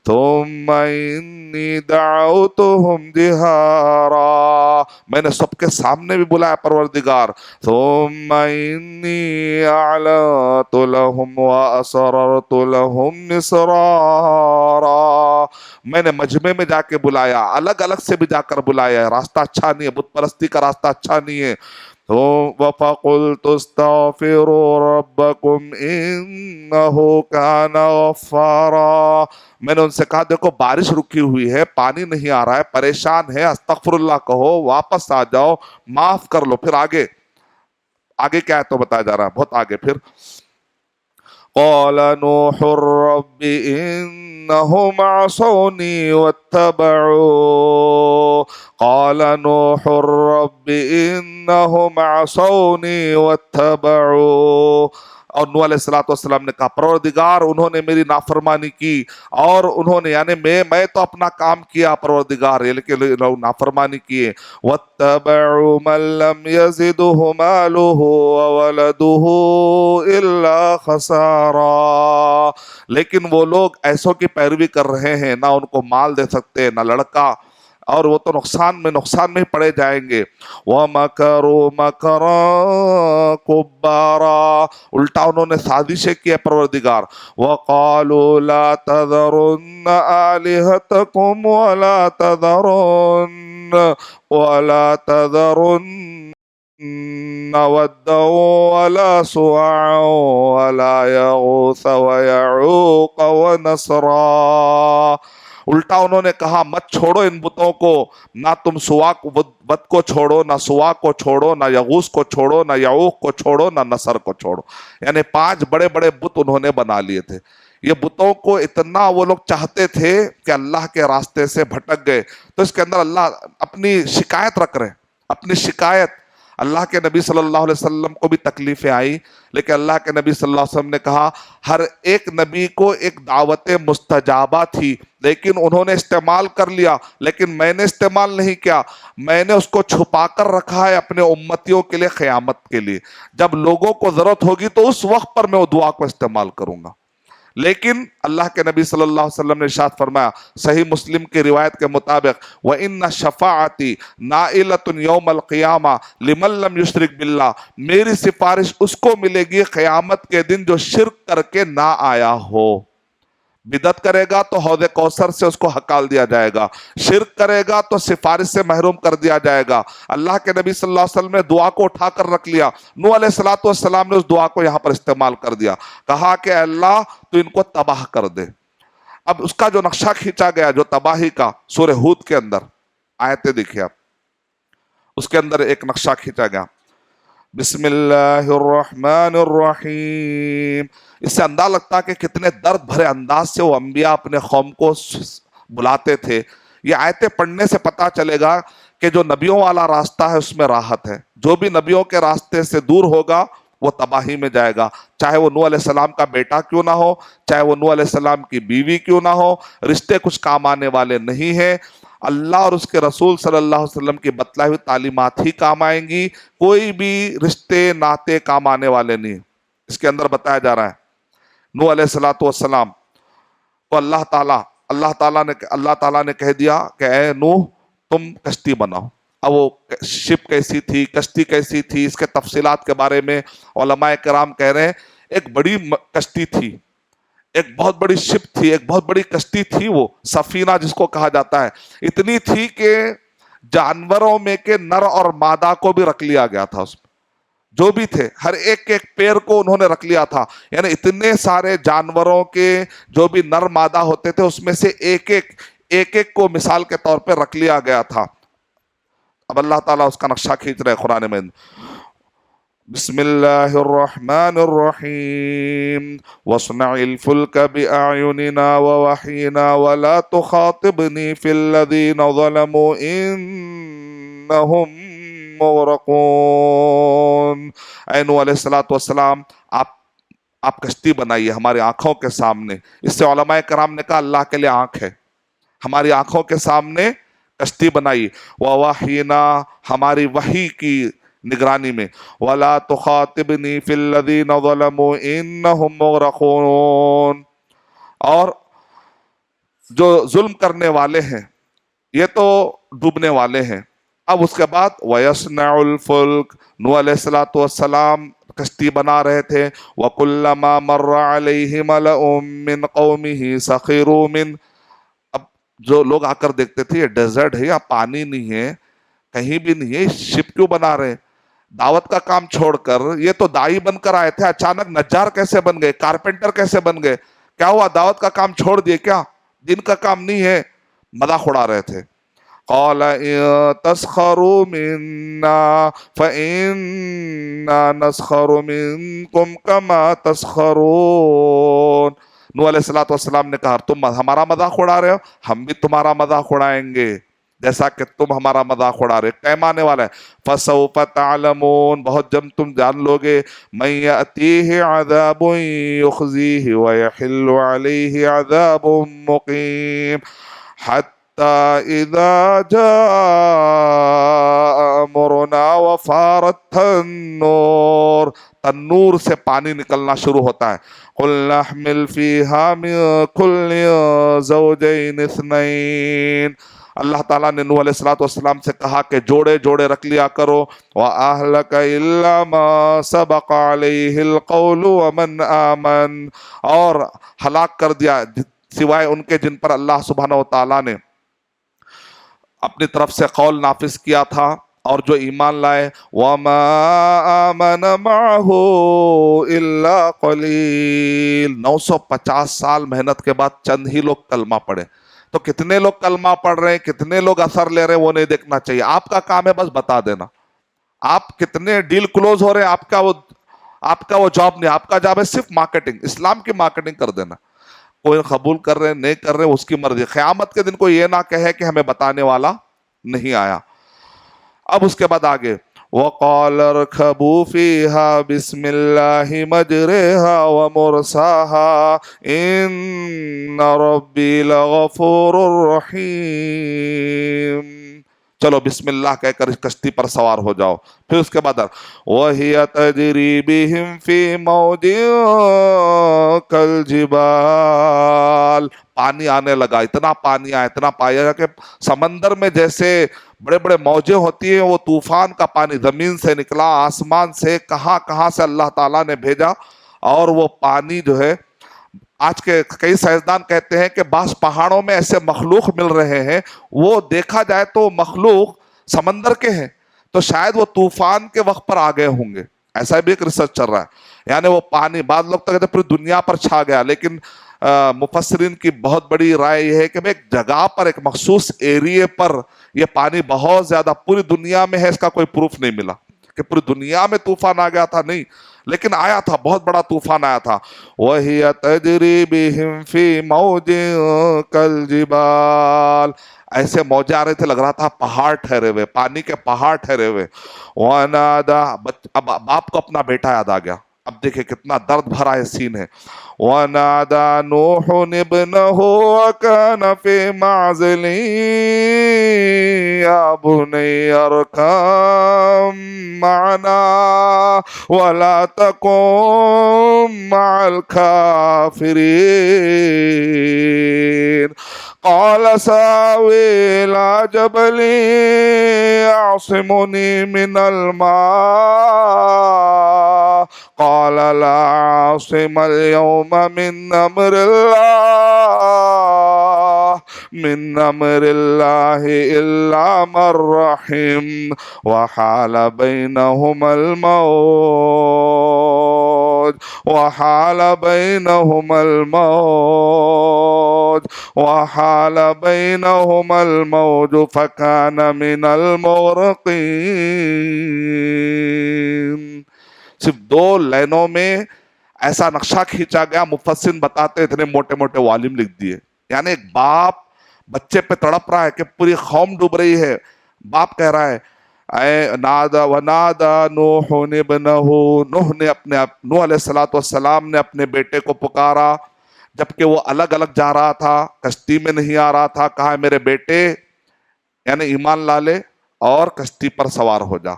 ثم انی دعوتهم جہارا، میں نے سب کے سامنے بھی بلایا پروردگار. ثم انی اعلنت لهم واسررت لهم اسرارا، میں نے مجمع میں جا کے بلایا، الگ الگ سے بھی جا کر بلایا ہے. راستہ اچھا نہیں ہے، بت پرستی کا راستہ اچھا نہیں ہے. وَفَقُلْتُ اسْتَغْفِرُوا رَبَّكُمْ إِنَّهُ كَانَ غَفَّارًا، میں نے ان سے کہا دیکھو بارش رکی ہوئی ہے، پانی نہیں آ رہا ہے، پریشان ہے، استغفر اللہ کہو، واپس آ جاؤ، معاف کر لو. پھر آگے کیا ہے تو بتایا جا رہا ہے بہت آگے. پھر قال نوح رب انهم عصوني واتبعوا، قال نوح رب انهم عصوني واتبعوا، اور نوح علیہ السلام نے کہا پروردگار انہوں نے میری نافرمانی کی اور انہوں نے یعنی میں تو اپنا کام کیا پروردگار، لیکن لوگ نافرمانی کیے. وَاتَّبَعُوا مَن لَّمْ يَزِدْهُ مَالُهُ وَوَلَدُهُ إِلَّا خَسَارًا، لیکن وہ لوگ ایسوں کی پیروی کر رہے ہیں، نہ ان کو مال دے سکتے نہ لڑکا، اور وہ تو نقصان میں پڑے جائیں گے. وَمَكَرُوا مَكْرًا كُبَّارًا، الٹا انہوں نے سازشیں کی ہے پروردگار. وَقَالُوا لَا تَذَرُنَّ آلِهَتَكُمْ وَلَا تَذَرُنَّ وَدًّا وَلَا سُوَاعًا وَلَا يَغُوثَ وَيَعُوقَ وَنَسْرًا، الٹا انہوں نے کہا مت چھوڑو ان بتوں کو، نہ تم بت کو چھوڑو، نہ سوا کو چھوڑو، نہ یغوث کو چھوڑو، نہ یعوق کو چھوڑو، نہ نصر کو چھوڑو. یعنی 5 بڑے بڑے بت انہوں نے بنا لیے تھے. یہ بتوں کو اتنا وہ لوگ چاہتے تھے کہ اللہ کے راستے سے بھٹک گئے. تو اس کے اندر اللہ اپنی شکایت رکھ رہے ہیں، اپنی شکایت. اللہ کے نبی صلی اللہ علیہ وسلم کو بھی تکلیفیں آئی، لیکن اللہ کے نبی صلی اللہ علیہ وسلم نے کہا ہر ایک نبی کو ایک دعوت مستجابہ تھی، لیکن انہوں نے استعمال کر لیا، لیکن میں نے استعمال نہیں کیا. میں نے اس کو چھپا کر رکھا ہے اپنے امتیوں کے لیے، قیامت کے لیے. جب لوگوں کو ضرورت ہوگی تو اس وقت پر میں وہ دعا کو استعمال کروں گا. لیکن اللہ کے نبی صلی اللہ علیہ وسلم نے ارشاد فرمایا صحیح مسلم کی روایت کے مطابق وَإِنَّ شَفَاعَتِي نَائِلَةٌ يَوْمَ الْقِيَامَةِ لِمَن لَّمْ يُشْرِكْ بِاللَّهِ، میری سفارش اس کو ملے گی قیامت کے دن جو شرک کر کے نہ آیا ہو. بدعت کرے گا تو حوض کوثر سے اس کو ہکال دیا جائے گا، شرک کرے گا تو سفارش سے محروم کر دیا جائے گا. اللہ کے نبی صلی اللہ علیہ وسلم نے دعا کو اٹھا کر رکھ لیا. نوح علیہ السلام نے اس دعا کو یہاں پر استعمال کر دیا، کہا کہ اللہ تو ان کو تباہ کر دے. اب اس کا جو نقشہ کھینچا گیا جو تباہی کا، سورہ ہود کے اندر آیتیں دیکھیں آپ، اس کے اندر ایک نقشہ کھینچا گیا. بسم اللہ الرحمن الرحیم. اس سے اندازہ لگتا ہے کہ کتنے درد بھرے انداز سے وہ انبیاء اپنے قوم کو بلاتے تھے. یہ آیتیں پڑھنے سے پتہ چلے گا کہ جو نبیوں والا راستہ ہے اس میں راحت ہے. جو بھی نبیوں کے راستے سے دور ہوگا وہ تباہی میں جائے گا، چاہے وہ نوح علیہ السلام کا بیٹا کیوں نہ ہو، چاہے وہ نوح علیہ السلام کی بیوی کیوں نہ ہو. رشتے کچھ کام آنے والے نہیں ہیں، اللہ اور اس کے رسول صلی اللہ علیہ وسلم کی بتلائی ہوئی تعلیمات ہی کام آئیں گی. کوئی بھی رشتے ناطے کام آنے والے نہیں. اس کے اندر بتایا جا رہا ہے نوح علیہ السلام کو اللہ تعالیٰ نے کہہ دیا کہ اے نوح تم کشتی بناؤ. اب وہ شپ کیسی تھی، کشتی کیسی تھی، اس کے تفصیلات کے بارے میں علماء کرام کہہ رہے ہیں ایک بڑی کشتی تھی، ایک بہت بڑی شپ تھی، ایک بہت بڑی کشتی تھی. وہ سفینہ جس کو کہا جاتا ہے، اتنی تھی کہ جانوروں میں کے نر اور مادہ کو بھی رکھ لیا گیا تھا. اس میں جو بھی تھے ہر ایک پیر کو انہوں نے رکھ لیا تھا. یعنی اتنے سارے جانوروں کے جو بھی نر مادہ ہوتے تھے اس میں سے ایک ایک کو مثال کے طور پہ رکھ لیا گیا تھا. اب اللہ تعالیٰ اس کا نقشہ کھینچ رہے قرآن میں. بسم اللہ الرحمن الرحیم واصنع الفلک بأعیننا ووحینا ولا تخاطبنی فی الذین ظلموا انہم مغرقون۔ اے نوح علیہ السلام، آپ کشتی بنائیے ہماری آنکھوں کے سامنے۔ اس سے علماء کرام نے کہا اللہ کے لیے آنکھ ہے، ہماری آنکھوں کے سامنے کشتی بنائی، ووحینا ہماری وحی کی نگرانی میں، ولا تخاطبنی فی الذین ظلموا انہم مغرقون، اور جو ظلم کرنے والے ہیں یہ تو ڈوبنے والے ہیں۔ اب اس کے بعد وَيَصْنَعُ الْفُلْكَ، نوح علیہ السلام کشتی بنا رہے تھے، وَكُلَّمَا مَرَّ عَلَيْهِ مَلَأٌ مِّن قَوْمِهِ سَخِرُوا مِنْ، اب جو لوگ آ کر دیکھتے تھے یہ ڈیزرٹ ہے یا پانی نہیں ہے، کہیں بھی نہیں ہے، شپ کیوں بنا رہے ہیں؟ دعوت کا کام چھوڑ کر یہ تو دائی بن کر آئے تھے، اچانک نجار کیسے بن گئے، کارپینٹر کیسے بن گئے؟ کیا ہوا، دعوت کا کام چھوڑ دیے کیا؟ دن کا کام نہیں ہے؟ مذاق اڑا رہے تھے۔ قال إن تسخروا منا فإنا نسخر منكم كما تسخرون، نوح علیہ السلام نے کہا تم ہمارا مذاق اڑا رہے ہو، ہم بھی تمہارا مذاق اڑائیں گے جیسا کہ تم ہمارا مذاق اڑا رہے۔ قیام آنے والا ہے، فسوف تعلمون، بہت جلد تم جان لوگے، من یأتیہ عذاب یخزیہ ویحل علیہ عذاب مقیم، اذا جاء امرنا وفارت النور، تنور سے پانی نکلنا شروع ہوتا ہے، قل نحمل فیہا من کل زوجین اثنین، اللہ تعالیٰ نے نوح علیہ السلام سے کہا کہ جوڑے جوڑے رکھ لیا کرو، وَأَهْلَكَ إِلَّا مَا سَبَقَ عَلَيْهِ الْقَوْلُ وَمَنْ آمَنَ، اور ہلاک کر دیا سوائے ان کے جن پر اللہ سبحانہ وتعالیٰ نے اپنی طرف سے قول نافذ کیا تھا اور جو ایمان لائے، وَمَا آمَنَ مَعَهُ إِلَّا قَلِيلٌ، 950 سال محنت کے بعد چند ہی لوگ کلمہ پڑھے۔ تو کتنے لوگ کلمہ پڑھ رہے ہیں، کتنے لوگ اثر لے رہے ہیں، وہ نہیں دیکھنا چاہیے، آپ کا کام ہے بس بتا دینا۔ آپ کتنے ڈیل کلوز ہو رہے ہیں، آپ کا وہ جاب نہیں، آپ کا جاب ہے صرف مارکیٹنگ، اسلام کی مارکیٹنگ کر دینا۔ کوئی قبول کر رہے نہیں کر رہے اس کی مرضی، قیامت کے دن کوئی یہ نہ کہے کہ ہمیں بتانے والا نہیں آیا۔ اب اس کے بعد آگے، وَقَالَ ارْكَبُوا فِيهَا بِسْمِ اللَّهِ مَجْرَاهَا وَمُرْسَاهَا إِنَّ رَبِّي لَغَفُورٌ رَحِيمٌ، چلو بسم اللہ کہہ کر اس کشتی پر سوار ہو جاؤ۔ پھر اس کے بعد وَهِيَ تَجْرِي بِهِمْ فِي مَوْجٍ كَالْجِبَالِ، پانی آنے لگا، اتنا پانی آیا کہ سمندر میں جیسے بڑے بڑے موجیں ہوتی ہیں، وہ طوفان کا پانی زمین سے نکلا، آسمان سے کہاں کہاں سے اللہ تعالیٰ نے بھیجا، اور وہ پانی جو ہے، آج کے کئی سائنسدان کہتے ہیں کہ بعض پہاڑوں میں ایسے مخلوق مل رہے ہیں، وہ دیکھا جائے تو مخلوق سمندر کے ہیں، تو شاید وہ طوفان کے وقت پر آ گئے ہوں گے، ایسا بھی ایک ریسرچ چل رہا ہے۔ یعنی وہ پانی، بعض لوگ تو کہتے ہیں پوری دنیا پر چھا گیا، لیکن مفسرین کی بہت بڑی رائے یہ ہے کہ ایک جگہ پر، ایک مخصوص ایریے پر یہ پانی بہت زیادہ، پوری دنیا میں ہے، اس کا کوئی پروف نہیں ملا کہ پوری دنیا میں طوفان آ گیا تھا، نہیں، لیکن آیا تھا، بہت بڑا طوفان آیا تھا۔ وَهِيَ تَجْرِي بِهِمْ فِي مَوْجٍ كَالْجِبَالِ، ایسے موجیں آ رہے تھے، لگ رہا تھا پہاڑ ٹھہرے ہوئے، پانی کے پہاڑ ٹھہرے ہوئے۔ وَنَادَى، اب باپ کو اپنا بیٹا یاد آ گیا، اب دیکھیں کتنا درد بھرا یہ سین ہے۔ وَنَادَى نُوحٌ ابْنَهُ وَكَانَ فِي مَعْزِلٍ يَا بُنَيَّ ارْكَب مَّعَنَا وَلَا تَكُن مَّعَ الْكَافِرِينَ، قَالَ سَآوِي إِلَىٰ جَبَلٍ يَعْصِمُنِي مِنَ الْمَاءِ قَالَ لَا عَاصِمَ الْيَوْمَ مِنْ أَمْرِ اللَّهِ إِلَّا مَن رَّحِمَ وَحَالَ بَيْنَهُمَا الْمَوْجُ فَكَانَ مِنَ الْمُغْرَقِينَ، صرف 2 لائنوں میں ایسا نقشہ کھینچا گیا، مفسر بتاتے اتنے موٹے موٹے والیم لکھ دیے. یعنی ایک باپ بچے پہ تڑپ رہا ہے کہ پوری قوم ڈوب رہی ہے، باپ کہہ رہا ہے اے نادا ونادا نوح ابنہ، نوح علیہ السلام نے اپنے بیٹے کو پکارا جبکہ وہ الگ الگ جا رہا تھا، کشتی میں نہیں آ رہا تھا. کہا میرے بیٹے، یعنی ایمان لا لے اور کشتی پر سوار ہو جا.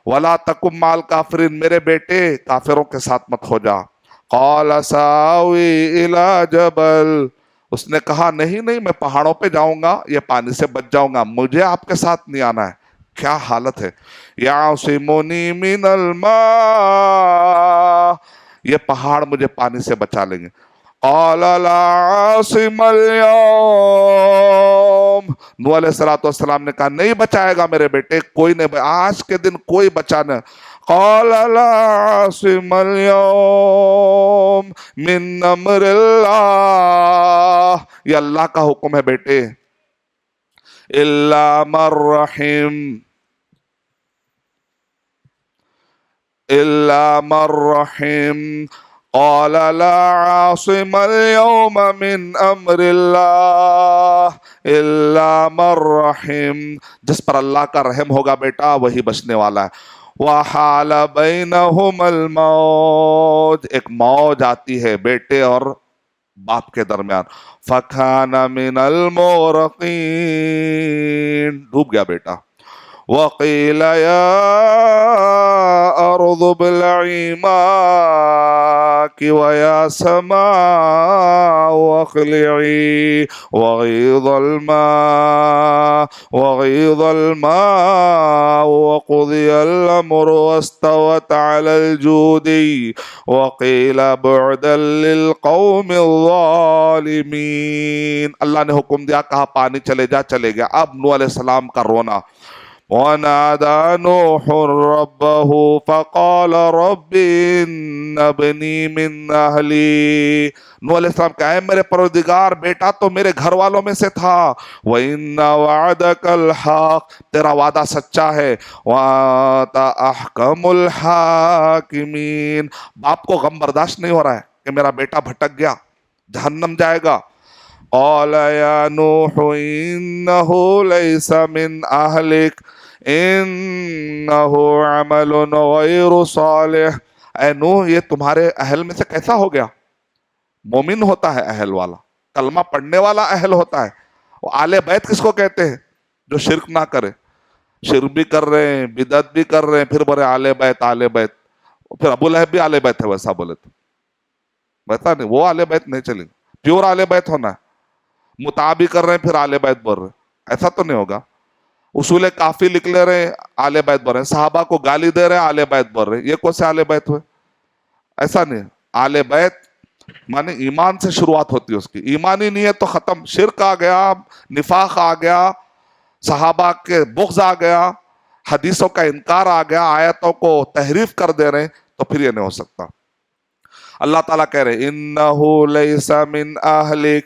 وَلَا تَكُن مَعَ الْكَافِرِينَ، میرے بیٹے کافروں کے ساتھ مت ہو جا. قَالَ سَآوِي إِلَىٰ جَبَلٍ، اس نے کہا نہیں میں پہاڑوں پہ جاؤں گا، یہ پانی سے بچ جاؤں گا، مجھے آپ کے ساتھ نہیں آنا ہے. کیا حالت ہے. يَعْصِمُنِي مِنَ الْمَاءِ، یہ پہاڑ مجھے پانی سے بچا لیں گے. قَالَ لَا عَاصِمَ الْيَوْمَ، نوح علیہ السلام نے کہا نہیں بچائے گا میرے بیٹے، کوئی نہیں، آج کے دن کوئی بچا نہیں. قَالَ لَا عَاصِمَ الْيَوْمَ مِنْ أَمْرِ اللَّهِ، یہ اللہ کا حکم ہے بیٹے. إِلَّا مَن رَّحِمَ، إِلَّا مَن رَّحِمَ. قَالَ لَا عَاصِمَ الْيَوْمَ مِنْ أَمْرِ اللَّهِ إِلَّا مَن رَّحِمَ، جس پر اللہ کا رحم ہوگا بیٹا وہی بچنے والا ہے. وَحَالَ بَيْنَهُمَا الْمَوْجُ، ایک موج آتی ہے بیٹے اور باپ کے درمیان. فَكَانَ مِنَ الْمُغْرَقِينَ، ڈوب گیا بیٹا. وَقِيلَ يَا أَرْضُ ابْلَعِي مَاءَكِ وَيَا سَمَاءُ أَقْلِعِي وَغِيضَ الْمَاءُ وَقُضِيَ الْأَمْرُ وَاسْتَوَتْ عَلَى الْجُودِيِّ وَقِيلَ بُعْدًا لِلْقَوْمِ الظَّالِمِينَ. اللہ نے حکم دیا، کہا پانی چلے گیا. اب نوح علیہ السلام کا رونا. وَنَادَى نُوحٌ رَبَّهُ فَقَالَ رَبِّ إِنَّ ابْنِي مِنْ أَهْلِي، نوح علیہ السلام کہا اے میرے پروردگار بیٹا تو میرے گھر والوں میں سے تھا. وَإِنَّ وَعْدَكَ الْحَقُّ، تیرا وعدہ سچا ہے. وَأَنْتَ أَحْكَمُ الْحَاكِمِينَ، باپ کو غم برداشت نہیں ہو رہا ہے کہ میرا بیٹا بھٹک گیا، جہنم جائے گا. قَالَ يَا نُوحُ إِنَّهُ لَيْسَ مِنْ أَهْلِكَ إِنَّهُ عَمَلٌ غَيْرُ صَالِحٍ، اے نوح یہ تمہارے اہل میں سے کیسا ہو گیا؟ مومن ہوتا ہے اہل والا، کلمہ پڑھنے والا اہل ہوتا ہے. وہ آل بیت کس کو کہتے ہیں؟ جو شرک نہ کرے. شرک بھی کر رہے ہیں، بدعت بھی کر رہے ہیں، پھر بولے آل بیت. پھر ابو لہب بھی آل بیت ہے، ویسا بولے تو ویسا نہیں، وہ آل بیت نہیں چلیں گے. پیور آل بیت ہونا ہے. مطابق کر رہے ہیں پھر آل بیت بول رہے ہیں، ایسا تو نہیں ہوگا. اصول کافی لکھ لے رہے ہیں، آل بیت بول رہے ہیں. صحابہ کو گالی دے رہے ہیں، آل بیت بول رہے ہیں. یہ کون سے آل بیت ہوئے؟ ایسا نہیں. آل بیت مانے ایمان سے شروعات ہوتی ہے اس کی. ایمان ہی نہیں ہے تو ختم. شرک آ گیا، نفاق آ گیا، صحابہ کے بغض آ گیا، حدیثوں کا انکار آ گیا، آیتوں کو تحریف کر دے رہے ہیں، تو پھر یہ نہیں ہو سکتا. اللہ تعالیٰ کہہ رہے انہ لیس من اہلک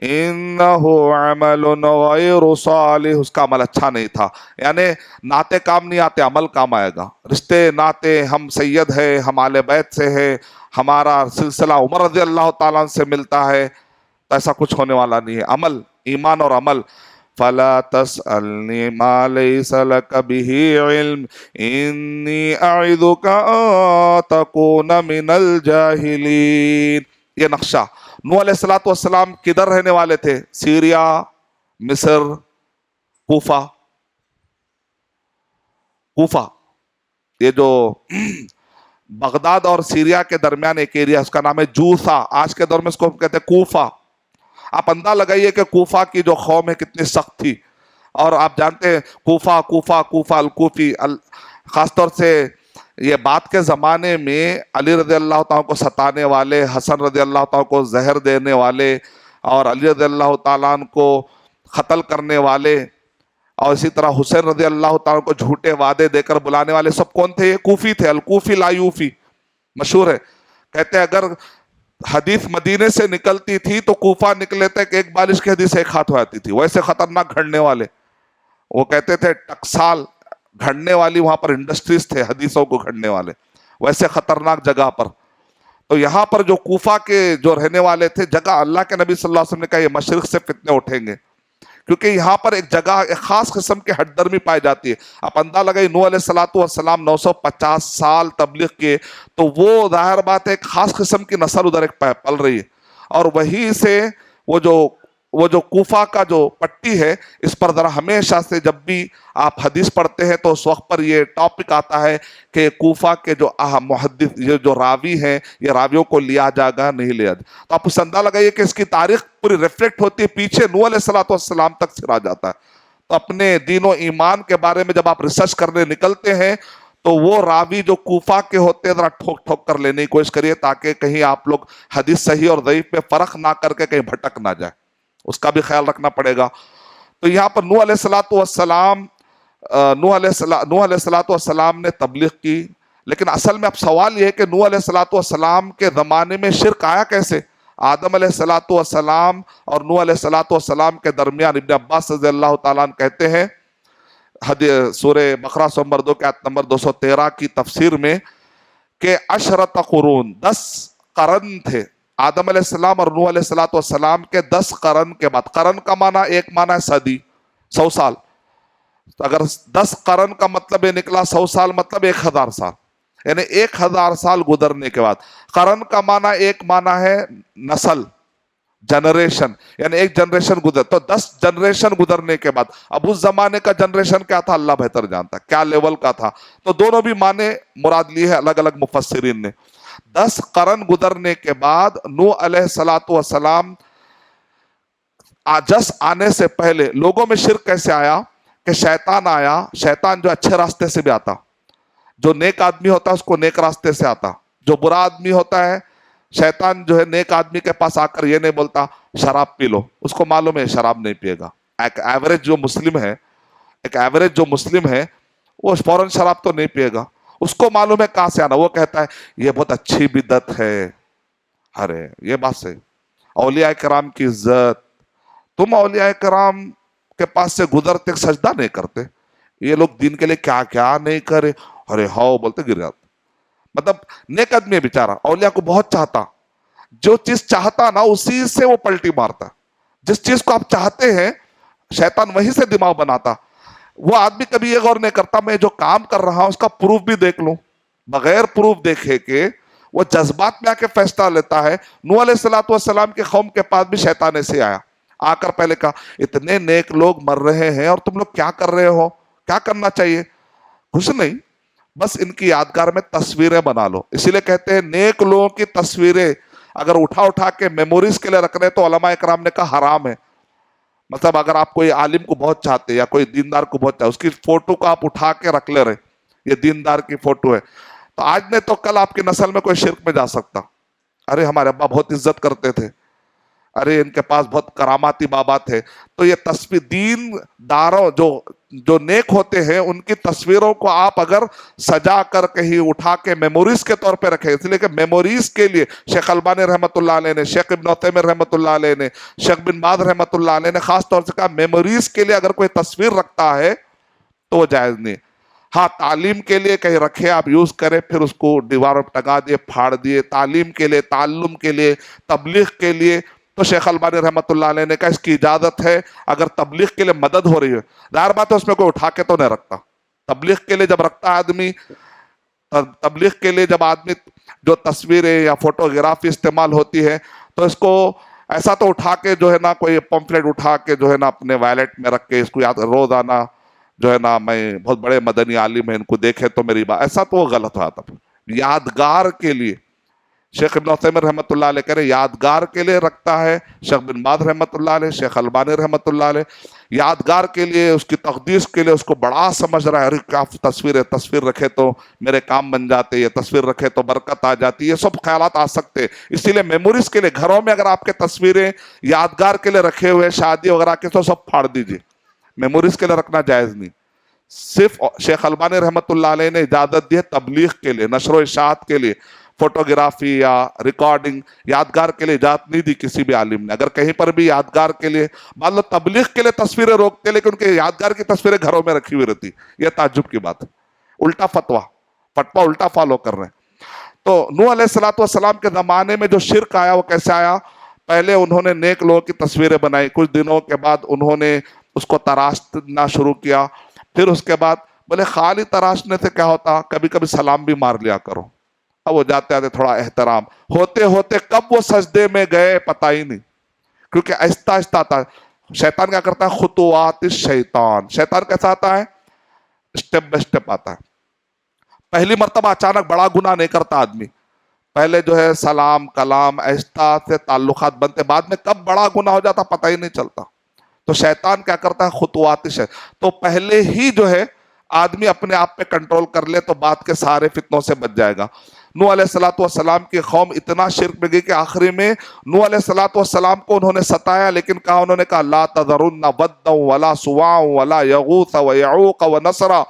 انہ عمل غیر صالح، اس کا عمل اچھا نہیں تھا. یعنی ناطے کام نہیں آتے، عمل کام آئے گا. رشتے ناطے، ہم سید ہے، ہم آل بیت سے ہے، ہمارا سلسلہ عمر رضی اللہ تعالیٰ سے ملتا ہے، تو ایسا کچھ ہونے والا نہیں ہے. عمل، ایمان اور عمل. فَلَا تَسْأَلْنِي مَا لَيْسَ لَكَ بِهِ عِلْمٌ إِنِّي أَعِظُكَ أَن تَكُونَ مِنَ الْجَاهِلِينَ. یہ نقشہ. نوح علیہ السلام کدھر رہنے والے تھے؟ سیریا، مصر، کوفہ. یہ جو بغداد اور سیریا کے درمیان ایک ایریا، اس کا نام ہے جوسا. آج کے دور میں اس کو کہتے ہیں کوفہ. آپ اندازہ لگائیے کہ کوفہ کی جو قوم ہے کتنی سخت تھی. اور آپ جانتے ہیں کوفہ الکوفی، خاص طور سے یہ بات کے زمانے میں علی رضی اللہ تعالیٰ کو ستانے والے، حسن رضی اللہ تعالیٰ کو زہر دینے والے، اور علی رضی اللہ تعالیٰ کو قتل کرنے والے، اور اسی طرح حسین رضی اللہ تعالیٰ کو جھوٹے وعدے دے کر بلانے والے، سب کون تھے؟ یہ کوفی تھے. الکوفی لا یوفی مشہور ہے. کہتے ہیں اگر حدیث مدینے سے نکلتی تھی تو کوفہ نکلے تھے کہ ایک بارش کی حدیث ایک ہاتھ ہو آتی تھی. ویسے خطرناک گھڑنے والے. وہ کہتے تھے ٹکسال گھڑنے والی، وہاں پر انڈسٹریز تھے حدیثوں کو گھڑنے والے. ویسے خطرناک جگہ پر. تو یہاں پر جو کوفہ کے جو رہنے والے تھے، جگہ اللہ کے نبی صلی اللہ علیہ وسلم نے کہا یہ مشرق سے فتنے اٹھیں گے، کیونکہ یہاں پر ایک جگہ ایک خاص قسم کی ہٹ درمی پائی جاتی ہے. آپ اندازہ لگائی نوح علیہ السلام 950 سال تبلیغ کیے، تو وہ ظاہر بات ہے ایک خاص قسم کی نسل ادھر ایک پل رہی ہے. اور وہیں سے وہ جو کوفہ کا جو پٹی ہے، اس پر ذرا ہمیشہ سے جب بھی آپ حدیث پڑھتے ہیں تو اس وقت پر یہ ٹاپک آتا ہے کہ کوفہ کے جو محدث، یہ جو راوی ہیں، یہ راویوں کو لیا جائے گا نہیں لیا جائے. تو آپ اس اندازہ لگائیے کہ اس کی تاریخ پوری ریفلیکٹ ہوتی ہے، پیچھے نوح علیہ السلام تک سرا جاتا ہے. تو اپنے دین و ایمان کے بارے میں جب آپ ریسرچ کرنے نکلتے ہیں تو وہ راوی جو کوفہ کے ہوتے ہیں ذرا ٹھوک ٹھوک کر لینے کی کوشش کریے، تاکہ کہیں آپ لوگ حدیث صحیح اور ضعیف میں فرق نہ کر کے کہیں بھٹک نہ جائے، اس کا بھی خیال رکھنا پڑے گا. تو یہاں پر نوح علیہ السلام نے تبلیغ کی، لیکن اصل میں اب سوال یہ ہے کہ نوح علیہ السلام کے زمانے میں شرک آیا کیسے؟ آدم علیہ السلام اور نوح علیہ السلام کے درمیان ابن عباس رضی اللہ تعالیٰ عنہ کہتے ہیں، سورہ بقرہ نمبر 2 کے آیت نمبر 213 کی تفسیر میں، کہ عشرۃ قرون 10 قرن تھے. آدم علیہ السلام اور نوح علیہ السلام کے 10 قرن کے بعد، قرن کا معنی ایک معنی ہے صدی، 100 سال. تو اگر 10 قرن کا مطلب یہ نکلا 100 سال مطلب 1000 سال، یعنی 1000 سال گزرنے کے بعد. قرن کا معنی ایک معنی ہے نسل، جنریشن، یعنی ایک جنریشن گزر، تو 10 جنریشن گزرنے کے بعد. اب اس زمانے کا جنریشن کیا تھا اللہ بہتر جانتا، کیا لیول کا تھا. تو دونوں بھی معنی مراد لیے ہیں الگ الگ مفسرین نے. 10 قرن گزرنے کے بعد نوح علیہ السلام جس آنے سے پہلے لوگوں میں شرک کیسے آیا؟ کہ شیطان آیا. شیطان جو اچھے راستے سے بھی آتا، جو نیک آدمی ہوتا ہے اس کو نیک راستے سے آتا. جو برا آدمی ہوتا ہے، شیطان جو ہے نیک آدمی کے پاس آ کر یہ نہیں بولتا شراب پی لو، اس کو معلوم ہے شراب نہیں پیے گا. ایک ایوریج جو مسلم ہے وہ فوراً شراب تو نہیں پیے گا، اس کو معلوم ہے کہاں سے آنا. وہ کہتا ہے یہ بہت اچھی بدعت ہے. ارے یہ بات صحیح. اولیاء کرام کی عزت، تم اولیاء کرام کے پاس سے گزرتے سجدہ نہیں کرتے، یہ لوگ دین کے لیے کیا کیا نہیں کرے، ارے ہاؤ بولتے گر جاتے. مطلب نیک آدمی ہے بیچارہ، اولیاء کو بہت چاہتا، جو چیز چاہتا نا اسی سے وہ پلٹی مارتا. جس چیز کو آپ چاہتے ہیں شیطان وہی سے دماغ بناتا. وہ آدمی کبھی یہ غور نہیں کرتا میں جو کام کر رہا ہوں اس کا پروف بھی دیکھ لوں. بغیر پروف دیکھے کہ وہ جذبات میں آ کے فیصلہ لیتا ہے. نوح علیہ السلام کے قوم کے پاس بھی شیطان ایسے آیا، آ کر پہلے کہا اتنے نیک لوگ مر رہے ہیں اور تم لوگ کیا کر رہے ہو، کیا کرنا چاہیے؟ کچھ نہیں، بس ان کی یادگار میں تصویریں بنا لو. اسی لیے کہتے ہیں نیک لوگوں کی تصویریں اگر اٹھا کے میموریز کے لیے رکھ رہے تو علماء اکرام نے کہا حرام ہے. مطلب اگر آپ کوئی عالم کو بہت چاہتے یا کوئی دیندار کو بہت چاہتے، اس کی فوٹو کو آپ اٹھا کے رکھ لے رہے، یہ دیندار کی فوٹو ہے، تو آج نہیں تو کل آپ کی نسل میں کوئی شرک میں جا سکتا. ارے ہمارے ابا بہت عزت کرتے تھے، ارے ان کے پاس بہت کراماتی بابا تھے. تو یہ تصویر دین داروں جو نیک ہوتے ہیں ان کی تصویروں کو آپ اگر سجا کر کہیں اٹھا کے میموریز کے طور پہ رکھیں، اس لیے کہ میموریز کے لیے شیخ البانی رحمۃ اللہ علیہ نے، شیخ ابن عثیمین رحمۃ اللہ علیہ نے، شیخ بن باز رحمۃ اللہ علیہ نے خاص طور سے کہا میموریز کے لیے اگر کوئی تصویر رکھتا ہے تو وہ جائز نہیں. ہاں تعلیم کے لیے کہیں رکھے، آپ یوز کریں، پھر اس کو دیواروں پہ ٹنگا دیے، پھاڑ دیے. تعلیم کے لیے، تعلم کے لیے، تبلیغ کے لیے تو شیخ البانی رحمۃ اللہ علیہ نے کہا اس کی اجازت ہے اگر تبلیغ کے لیے مدد ہو رہی ہے. ظاہر بات ہے اس میں کوئی اٹھا کے تو نہیں رکھتا. تبلیغ کے لیے جب رکھتا آدمی، تبلیغ کے لیے جب آدمی جو تصویریں یا فوٹوگرافی استعمال ہوتی ہے تو اس کو ایسا تو اٹھا کے جو ہے نا کوئی پمفلیٹ اٹھا کے جو ہے نا اپنے وائلٹ میں رکھ کے اس کو یاد روزانہ جو ہے نا میں بہت بڑے مدنی عالم ہیں ان کو دیکھے تو میری بات، ایسا تو وہ غلط ہوا. تھا یادگار کے لیے شیخ ابن عثیمین رحمۃ اللہ علیہ کہہ رہے یادگار کے لیے رکھتا ہے. شیخ بن باز رحمۃ اللہ علیہ، شیخ البانی رحمۃ اللہ علیہ یادگار کے لیے، اس کی تقدیس کے لیے اس کو بڑا سمجھ رہا ہے. ارے کیا تصویر ہے، تصویر رکھے تو میرے کام بن جاتے، یہ تصویر رکھے تو برکت آ جاتی، یہ سب خیالات آ سکتے. اسی لیے میموریز کے لیے گھروں میں اگر آپ کے تصویریں یادگار کے لیے رکھے ہوئے شادی وغیرہ کے تو سب پھاڑ دیجیے. میموریز کے لیے رکھنا جائز نہیں. صرف شیخ البانی رحمۃ اللہ علیہ نے اجازت دی ہے تبلیغ کے لیے، نشر و اشاعت کے لیے. فوٹوگرافی یا ریکارڈنگ یادگار کے لیے اجازت نہیں دی کسی بھی عالم نے. اگر کہیں پر بھی یادگار کے لیے، مان لو تبلیغ کے لیے تصویریں روکتے لیکن ان کے یادگار کی تصویریں گھروں میں رکھی ہوئی رہتی، یہ تعجب کی بات ہے. الٹا فتویٰ الٹا فالو کر رہے ہیں. تو نوح علیہ الصلوۃ والسلام کے زمانے میں جو شرک آیا وہ کیسے آیا؟ پہلے انہوں نے نیک لوگوں کی تصویریں بنائی، کچھ دنوں کے بعد انہوں نے اس کو تراشنا شروع کیا، پھر اس کے بعد بولے خالی تراشنے سے کیا ہوتا، کبھی کبھی سلام بھی مار لیا کرو۔ اب وہ جاتے آتے تھوڑا احترام ہوتے ہوتے کب وہ سجدے میں گئے پتہ ہی نہیں، کیونکہ آہستہ آہستہ آتا ہے۔ شیطان کیا کرتا ہے؟ خطوات الشیطان، شیطان کیسا آتا ہے؟ اسٹیپ بائی اسٹیپ آتا ہے۔ پہلی مرتبہ اچانک بڑا گناہ نہیں کرتا آدمی، پہلے جو ہے سلام کلام آہستہ سے تعلقات بنتے، بعد میں کب بڑا گناہ ہو جاتا پتہ ہی نہیں چلتا۔ تو شیطان کیا کرتا ہے؟ خطوات تو پہلے ہی جو ہے آدمی اپنے آپ پہ کنٹرول کر لے تو بعد کے سارے فتنوں سے بچ جائے گا۔ نوح علیہ الصلوۃ والسلام کی قوم اتنا شرک میں گئی کہ آخری میں نوح علیہ الصلوۃ والسلام کو انہوں نے ستایا، لیکن کہا انہوں نے کہا لا تذرن ودا ولا سواع ولا یغوث ویعوق ونسرا،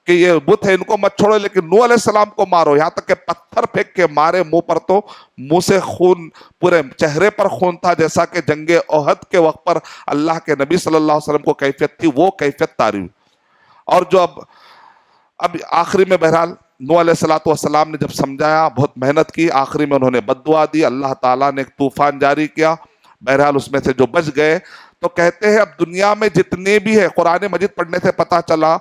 کہ یہ بت ہے ان کو مت چھوڑو لیکن نوح علیہ السلام کو مارو، یہاں تک کہ پتھر پھینک کے مارے منہ پر، تو منہ سے خون، پورے چہرے پر خون تھا، جیسا کہ جنگ احد کے وقت پر اللہ کے نبی صلی اللہ علیہ وسلم کو کیفیت تھی، وہ کیفیت طاری ہوئی۔ اور جو اب آخری میں بہرحال نوح علیہ الصلوۃ والسلام نے جب سمجھایا، بہت محنت کی، آخری میں انہوں نے بد دعا دی، اللہ تعالیٰ نے ایک طوفان جاری کیا، بہرحال اس میں سے جو بچ گئے، تو کہتے ہیں اب دنیا میں جتنے بھی ہے، قرآن مجید پڑھنے سے پتہ چلا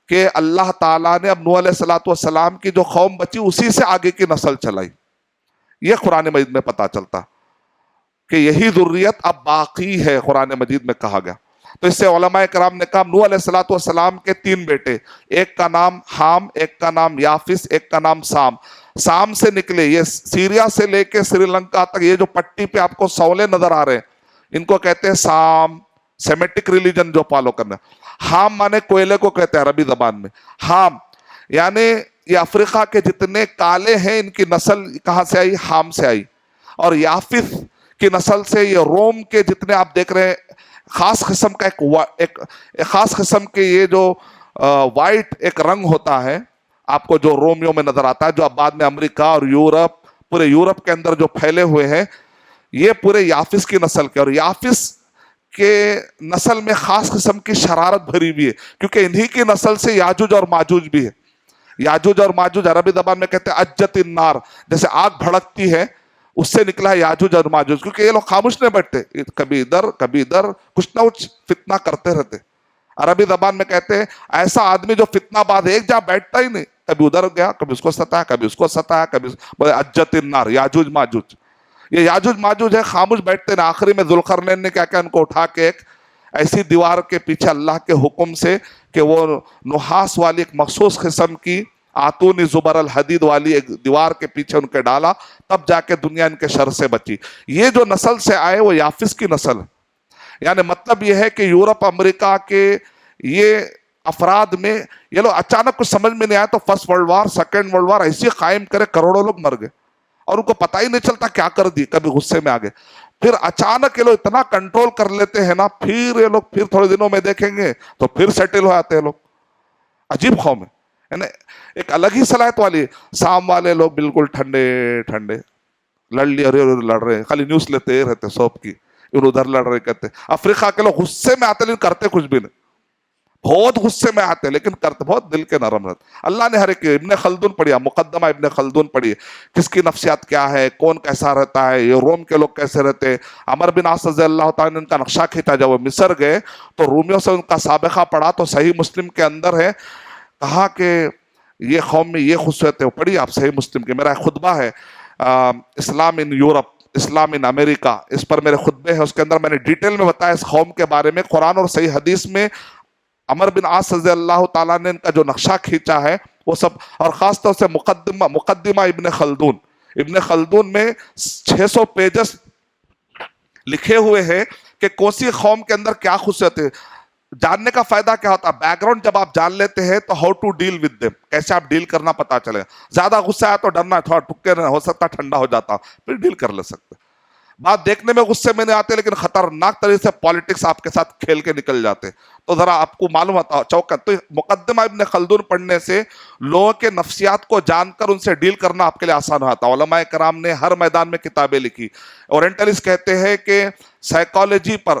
کہ اللہ تعالیٰ نے اب نوح علیہ الصلوۃ والسلام کی جو قوم بچی اسی سے آگے کی نسل چلائی، یہ قرآن مجید میں پتہ چلتا کہ یہی ذریت اب باقی ہے، قرآن مجید میں کہا گیا۔ تو اس سے علماء کرام نے کہا نوح علیہ الصلوۃ والسلام کے 3 بیٹے، ایک کا نام حام، ایک کا نام یافس، ایک کا نام سام۔ سام سے نکلے، یہ سیریا سے لے کے سری لنکا تک، یہ جو پٹی پہ آپ کو سولے نظر آ رہے ہیں ان کو کہتے ہیں سام، سیمیٹک ریلیجن جو فالو کرنا۔ حام مانے کوئلے کو کہتے ہیں عربی زبان میں، حام یعنی یہ افریقہ کے جتنے کالے ہیں ان کی نسل کہاں سے آئی؟ حام سے آئی۔ اور یافس کی نسل سے یہ روم کے جتنے آپ دیکھ رہے ہیں، خاص قسم کا ایک خاص قسم کے یہ جو وائٹ ایک رنگ ہوتا ہے آپ کو جو رومیوں میں نظر آتا ہے، جو اب بعد میں امریکہ اور یورپ، پورے یورپ کے اندر جو پھیلے ہوئے ہیں، یہ پورے یافس کی نسل کے، اور یافس کے نسل میں خاص قسم کی شرارت بھری ہوئی ہے، کیونکہ انہی کی نسل سے یاجوج اور ماجوج بھی ہے۔ یاجوج اور ماجوج عربی زبان میں کہتے ہیں اجت النار، جیسے آگ بھڑکتی ہے اس سے نکلا ہے یاجوج اور ماجوج، کیونکہ یہ لوگ خاموش نہیں بیٹھتے، کبھی ادھر کچھ نہ کچھ فتنہ کرتے رہتے۔ عربی زبان میں کہتے ہیں ایسا آدمی جو فتنہ باز ایک جا بیٹھتا ہی نہیں، کبھی ادھر گیا، کبھی اس کو ستایا، کبھی اس کو ستایا، کبھی بولے اجت النار، یاجوج ماجوج۔ یہ یاجوج ماجوج ہے، خاموش بیٹھتے ہیں۔ آخری میں ذوالقرنین نے کیا کیا، ان کو اٹھا کے ایک ایسی دیوار کے پیچھے اللہ کے حکم سے کہ وہ نحاس والی ایک مخصوص قسم کی آتونی زبر الحدید والی ایک دیوار کے پیچھے ان کے ڈالا، تب جا کے دنیا ان کے شر سے بچی۔ یہ جو نسل سے آئے وہ یافس کی نسل ہے، یعنی مطلب یہ ہے کہ یورپ امریکہ کے یہ افراد میں یہ لوگ اچانک کچھ سمجھ میں نہیں آیا تو first World War, second World War ایسی قائم کرے، کروڑوں لوگ مر گئے اور ان کو پتہ ہی نہیں چلتا کیا کر دی، کبھی غصے میں آ گئے۔ پھر اچانک یہ لوگ اتنا کنٹرول کر لیتے ہیں نا، پھر یہ لوگ پھر تھوڑے دنوں میں دیکھیں گے تو پھر سیٹل ہو جاتے ہیں لوگ۔ عجیب قوم ہے، یعنی ایک الگ ہی صلاحیت والی ہے۔ سام والے لوگ بالکل ٹھنڈے ٹھنڈے، لڑ لیے اور لڑ رہے ہیں، خالی نیوز لیتے رہتے سوپ کی، ادھر لڑ رہے کہتے۔ افریقہ کے لوگ غصے میں آتے لیکن کرتے کچھ بھی نہیں، بہت غصے میں آتے لیکن کرتے بہت دل کے نرم رہتے۔ اللہ نے ہر ایک، ابن خلدون پڑھیا، مقدمہ ابن خلدون پڑھیے، کس کی نفسیات کیا ہے، کون کیسا رہتا ہے، یہ روم کے لوگ کیسے رہتے۔ عمر بن عاص رضی اللہ تعالیٰ نے ان کا نقشہ کھینچا، جب وہ مصر گئے تو رومیوں سے ان کا سابقہ پڑھا تو صحیح مسلم کے اندر ہے، کہا کہ یہ قوم میں یہ خصوصیت ہے، وہ پڑھی آپ صحیح مسلم کے، میرا ایک خطبہ ہے اسلام ان یورپ، اسلام ان امریکہ، اس پر میرے خطبے ہیں، اس کے اندر میں نے ڈیٹیل میں بتایا اس قوم کے بارے میں، قرآن اور صحیح حدیث میں عمر بن عاص رضی اللہ تعالیٰ نے ان کا جو نقشہ کھینچا ہے وہ سب، اور خاص طور سے مقدمہ ابن خلدون میں 600 پیجز لکھے ہوئے ہیں کہ کون سی قوم کے اندر کیا خصوصیت ہے۔ جاننے کا فائدہ کیا ہوتا ہے؟ بیک گراؤنڈ جب آپ جان لیتے ہیں تو how to deal with them, کیسے آپ ڈیل کرنا پتا چلے۔ زیادہ غصہ آیا تو ڈرنا، تھوڑا ٹکے رہنا، ہو سکتا ٹھنڈا ہو جاتا، پھر ڈیل کر لے سکتے۔ بات دیکھنے میں غصے میں نہیں آتے لیکن خطرناک طریقے سے پالیٹکس آپ کے ساتھ کھیل کے نکل جاتے، تو ذرا آپ کو معلوم ہوتا چوکت۔ تو مقدمہ ابن خلدون پڑھنے سے لوگوں کے نفسیات کو جان کر ان سے ڈیل کرنا آپ کے لیے آسان ہوتا۔ علماء کرام نے ہر میدان میں کتابیں لکھی۔ اورینٹلسٹ کہتے ہیں کہ سائیکالوجی پر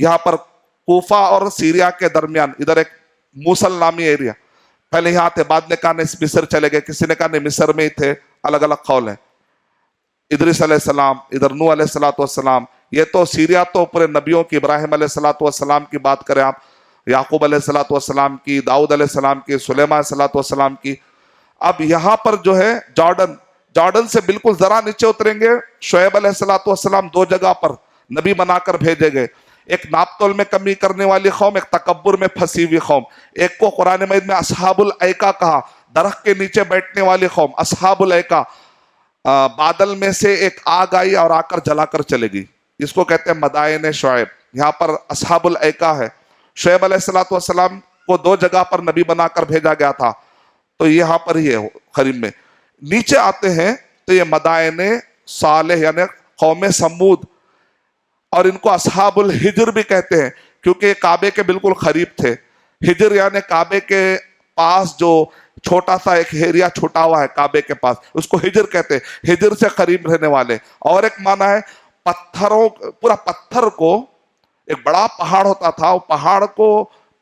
یہاں پر کوفہ اور سیریا کے درمیان ادھر ایک موصل نامی ایریا، پہلے یہاں تھے، بعد نے کہا نہیں مصر چلے گئے، کسی نے کہا نہیں مصر میں ہی تھے، الگ الگ قول ہے۔ ادریس علیہ السلام، ادھر نوح علیہ السلام، یہ تو سیریا تو پورے نبیوں کی، ابراہیم علیہ السلام کی بات کریں آپ، یعقوب علیہ السلام کی، داؤد علیہ السلام کی، سلیمان علیہ السلام کی۔ اب یہاں پر جو ہے جارڈن سے بالکل ذرا نیچے اتریں گے، شعیب علیہ السلام 2 جگہ پر نبی بنا کر بھیجے گئے، ایک ناپ تول میں کمی کرنے والی قوم، ایک تکبر میں پھنسی ہوئی قوم۔ ایک کو قرآن مجید میں اصحاب الایکا کہا، درخت کے نیچے بیٹھنے والی قوم، اصحاب الایکا۔ بادل میں سے ایک آگ آئی اور آ کر جلا کر چلے گئی، اس کو کہتے ہیں مدائن شعیب۔ یہاں پر اصحاب الایکا ہے۔ شعیب علیہ السلام کو 2 جگہ پر نبی بنا کر بھیجا گیا تھا، تو یہاں پر ہی ہے خریم میں۔ نیچے آتے ہیں تو یہ مدائن صالح یعنی قوم سمود، اور ان کو اصحاب الحجر بھی کہتے ہیں کیونکہ یہ کعبے کے بالکل قریب تھے۔ ہجر یعنی کعبے کے پاس جو چھوٹا سا ایک ایریا چھوٹا ہوا ہے کعبے کے پاس، اس کو ہجر کہتے ہیں، ہجر سے قریب رہنے والے۔ اور ایک معنی ہے پتھروں، پورا پتھر کو، ایک بڑا پہاڑ ہوتا تھا، وہ پہاڑ کو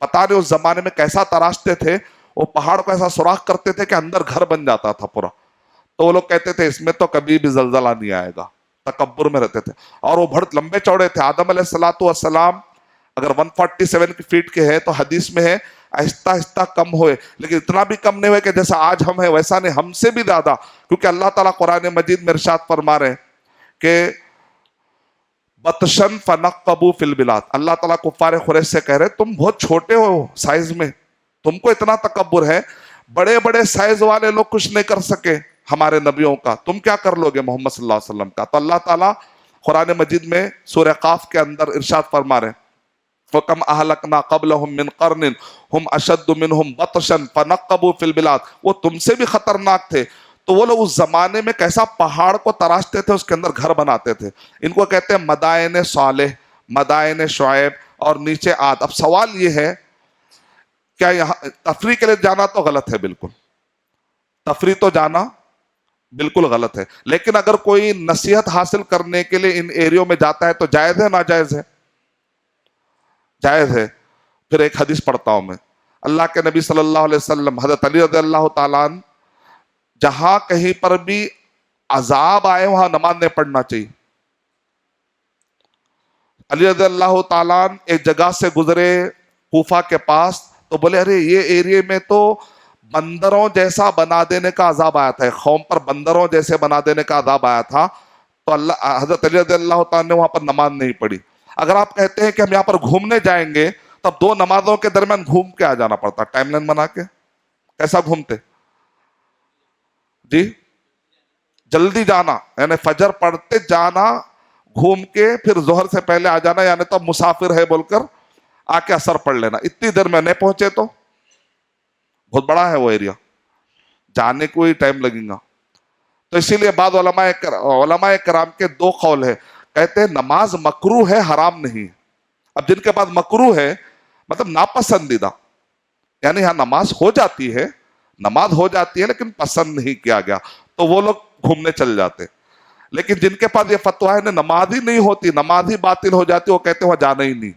پتہ نہیں اس زمانے میں کیسا تراشتے تھے، وہ پہاڑ کو ایسا سوراخ کرتے تھے کہ اندر گھر بن جاتا تھا پورا، تو وہ لوگ کہتے تھے اس میں تو کبھی بھی زلزلہ نہیں آئے گا، تکبر میں رہتے تھے۔ اور وہ بہت لمبے چوڑے تھے۔ آدم علیہ السلام اگر 147 فیٹ کے ہے تو حدیث میں ہے آہستہ آہستہ کم ہوئے، لیکن اتنا بھی کم نہیں ہوئے کہ جیسا آج ہم ہیں ویسا نہیں، ہم سے بھی زیادہ، کیونکہ اللہ تعالیٰ قرآن مجید میں ارشاد فرما رہے ہیں کہ بطشن فنقبوا فی البلاد۔ اللہ تعالیٰ کفار قریش سے کہہ رہے تم بہت چھوٹے ہو سائز میں، تم کو اتنا تکبر ہے، بڑے بڑے سائز والے لوگ کچھ نہیں کر سکے ہمارے نبیوں کا، تم کیا کر لو گے محمد صلی اللہ علیہ وسلم کا۔ تو اللہ تعالیٰ قرآن مجید میں سورہ قاف کے اندر ارشاد فرما رہے ہیں فَكَمْ أَهْلَكْنَا قَبْلَهُمْ مِنْ قَرْنٍ هُمْ أَشَدُّ مِنْهُمْ بَطْشًا فَنَقَّبُوا فِي الْبِلَادِ۔ وہ تم سے بھی خطرناک تھے، تو وہ لوگ اس زمانے میں کیسا پہاڑ کو تراشتے تھے، اس کے اندر گھر بناتے تھے۔ ان کو کہتے ہیں مدائن صالح، مدائن شعیب، اور نیچے عاد۔ اب سوال یہ ہے کیا یہاں تفریح کے لیے جانا تو غلط ہے، بالکل تفریح تو جانا بالکل غلط ہے، لیکن اگر کوئی نصیحت حاصل کرنے کے لیے ان ایریوں میں جاتا ہے تو جائز ہے ناجائز ہے؟ جائز ہے۔ پھر ایک حدیث پڑھتا ہوں میں، اللہ کے نبی صلی اللہ علیہ وسلم، حضرت علی رضی اللہ تعالیٰ عنہ، جہاں کہیں پر بھی عذاب آئے وہاں نماز نہیں پڑھنا چاہیے۔ علی رضی اللہ تعالیٰ عنہ ایک جگہ سے گزرے کوفہ کے پاس، تو بولے ارے یہ ایریے میں تو بندروں جیسا بنا دینے کا عذاب آیا تھا، قوم پر بندروں جیسے بنا دینے کا عذاب آیا تھا، تو حضرت علی رضی اللہ تعالیٰ نے وہاں پر نماز نہیں پڑھی۔ اگر آپ کہتے ہیں کہ ہم یہاں پر گھومنے جائیں گے، تب 2 نمازوں کے درمیان گھوم کے آ جانا پڑتا، ٹائم لائن بنا کے۔ کیسا گھومتے جی؟ جلدی جانا، یعنی فجر پڑھتے جانا، گھوم کے پھر ظہر سے پہلے آ جانا، یعنی تو مسافر ہے بول کر آ کے اثر پڑھ لینا۔ اتنی دیر میں نہیں پہنچے تو بہت بڑا ہے وہ ایریا، جانے کو ہی ٹائم لگے گا۔ تو اسی لیے بعض علماء کرام کے 2 قول ہے، کہتے ہیں نماز مکروہ ہے، حرام نہیں۔ اب جن کے پاس مکروہ ہے مطلب ناپسندیدہ، یعنی ہاں نماز ہو جاتی ہے لیکن پسند نہیں کیا گیا، تو وہ لوگ گھومنے چل جاتے۔ لیکن جن کے پاس یہ فتویٰ ہے نماز ہی نہیں ہوتی، نماز ہی باطل ہو جاتی، وہ کہتے ہیں وہاں جانا ہی نہیں،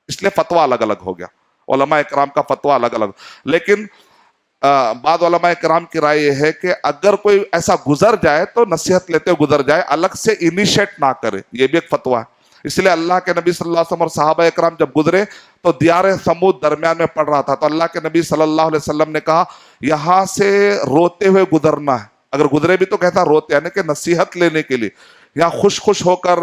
اس لیے فتویٰ الگ الگ ہو گیا، علماء اکرام کا فتویٰ الگ الگ۔ لیکن بعض علماء کرام کی رائے یہ ہے کہ اگر کوئی ایسا گزر جائے تو نصیحت لیتے ہوئے گزر جائے، الگ سے انیشیٹ نہ کرے، یہ بھی ایک فتویٰ ہے۔ اس لیے اللہ کے نبی صلی اللہ علیہ وسلم اور صحابہ اکرام جب گزرے تو دیار سمود درمیان میں پڑ رہا تھا، تو اللہ کے نبی صلی اللہ علیہ وسلم نے کہا یہاں سے روتے ہوئے گزرنا ہے، اگر گزرے بھی تو کہتا روتے، یعنی کہ نصیحت لینے کے لیے، یہاں خوش ہو کر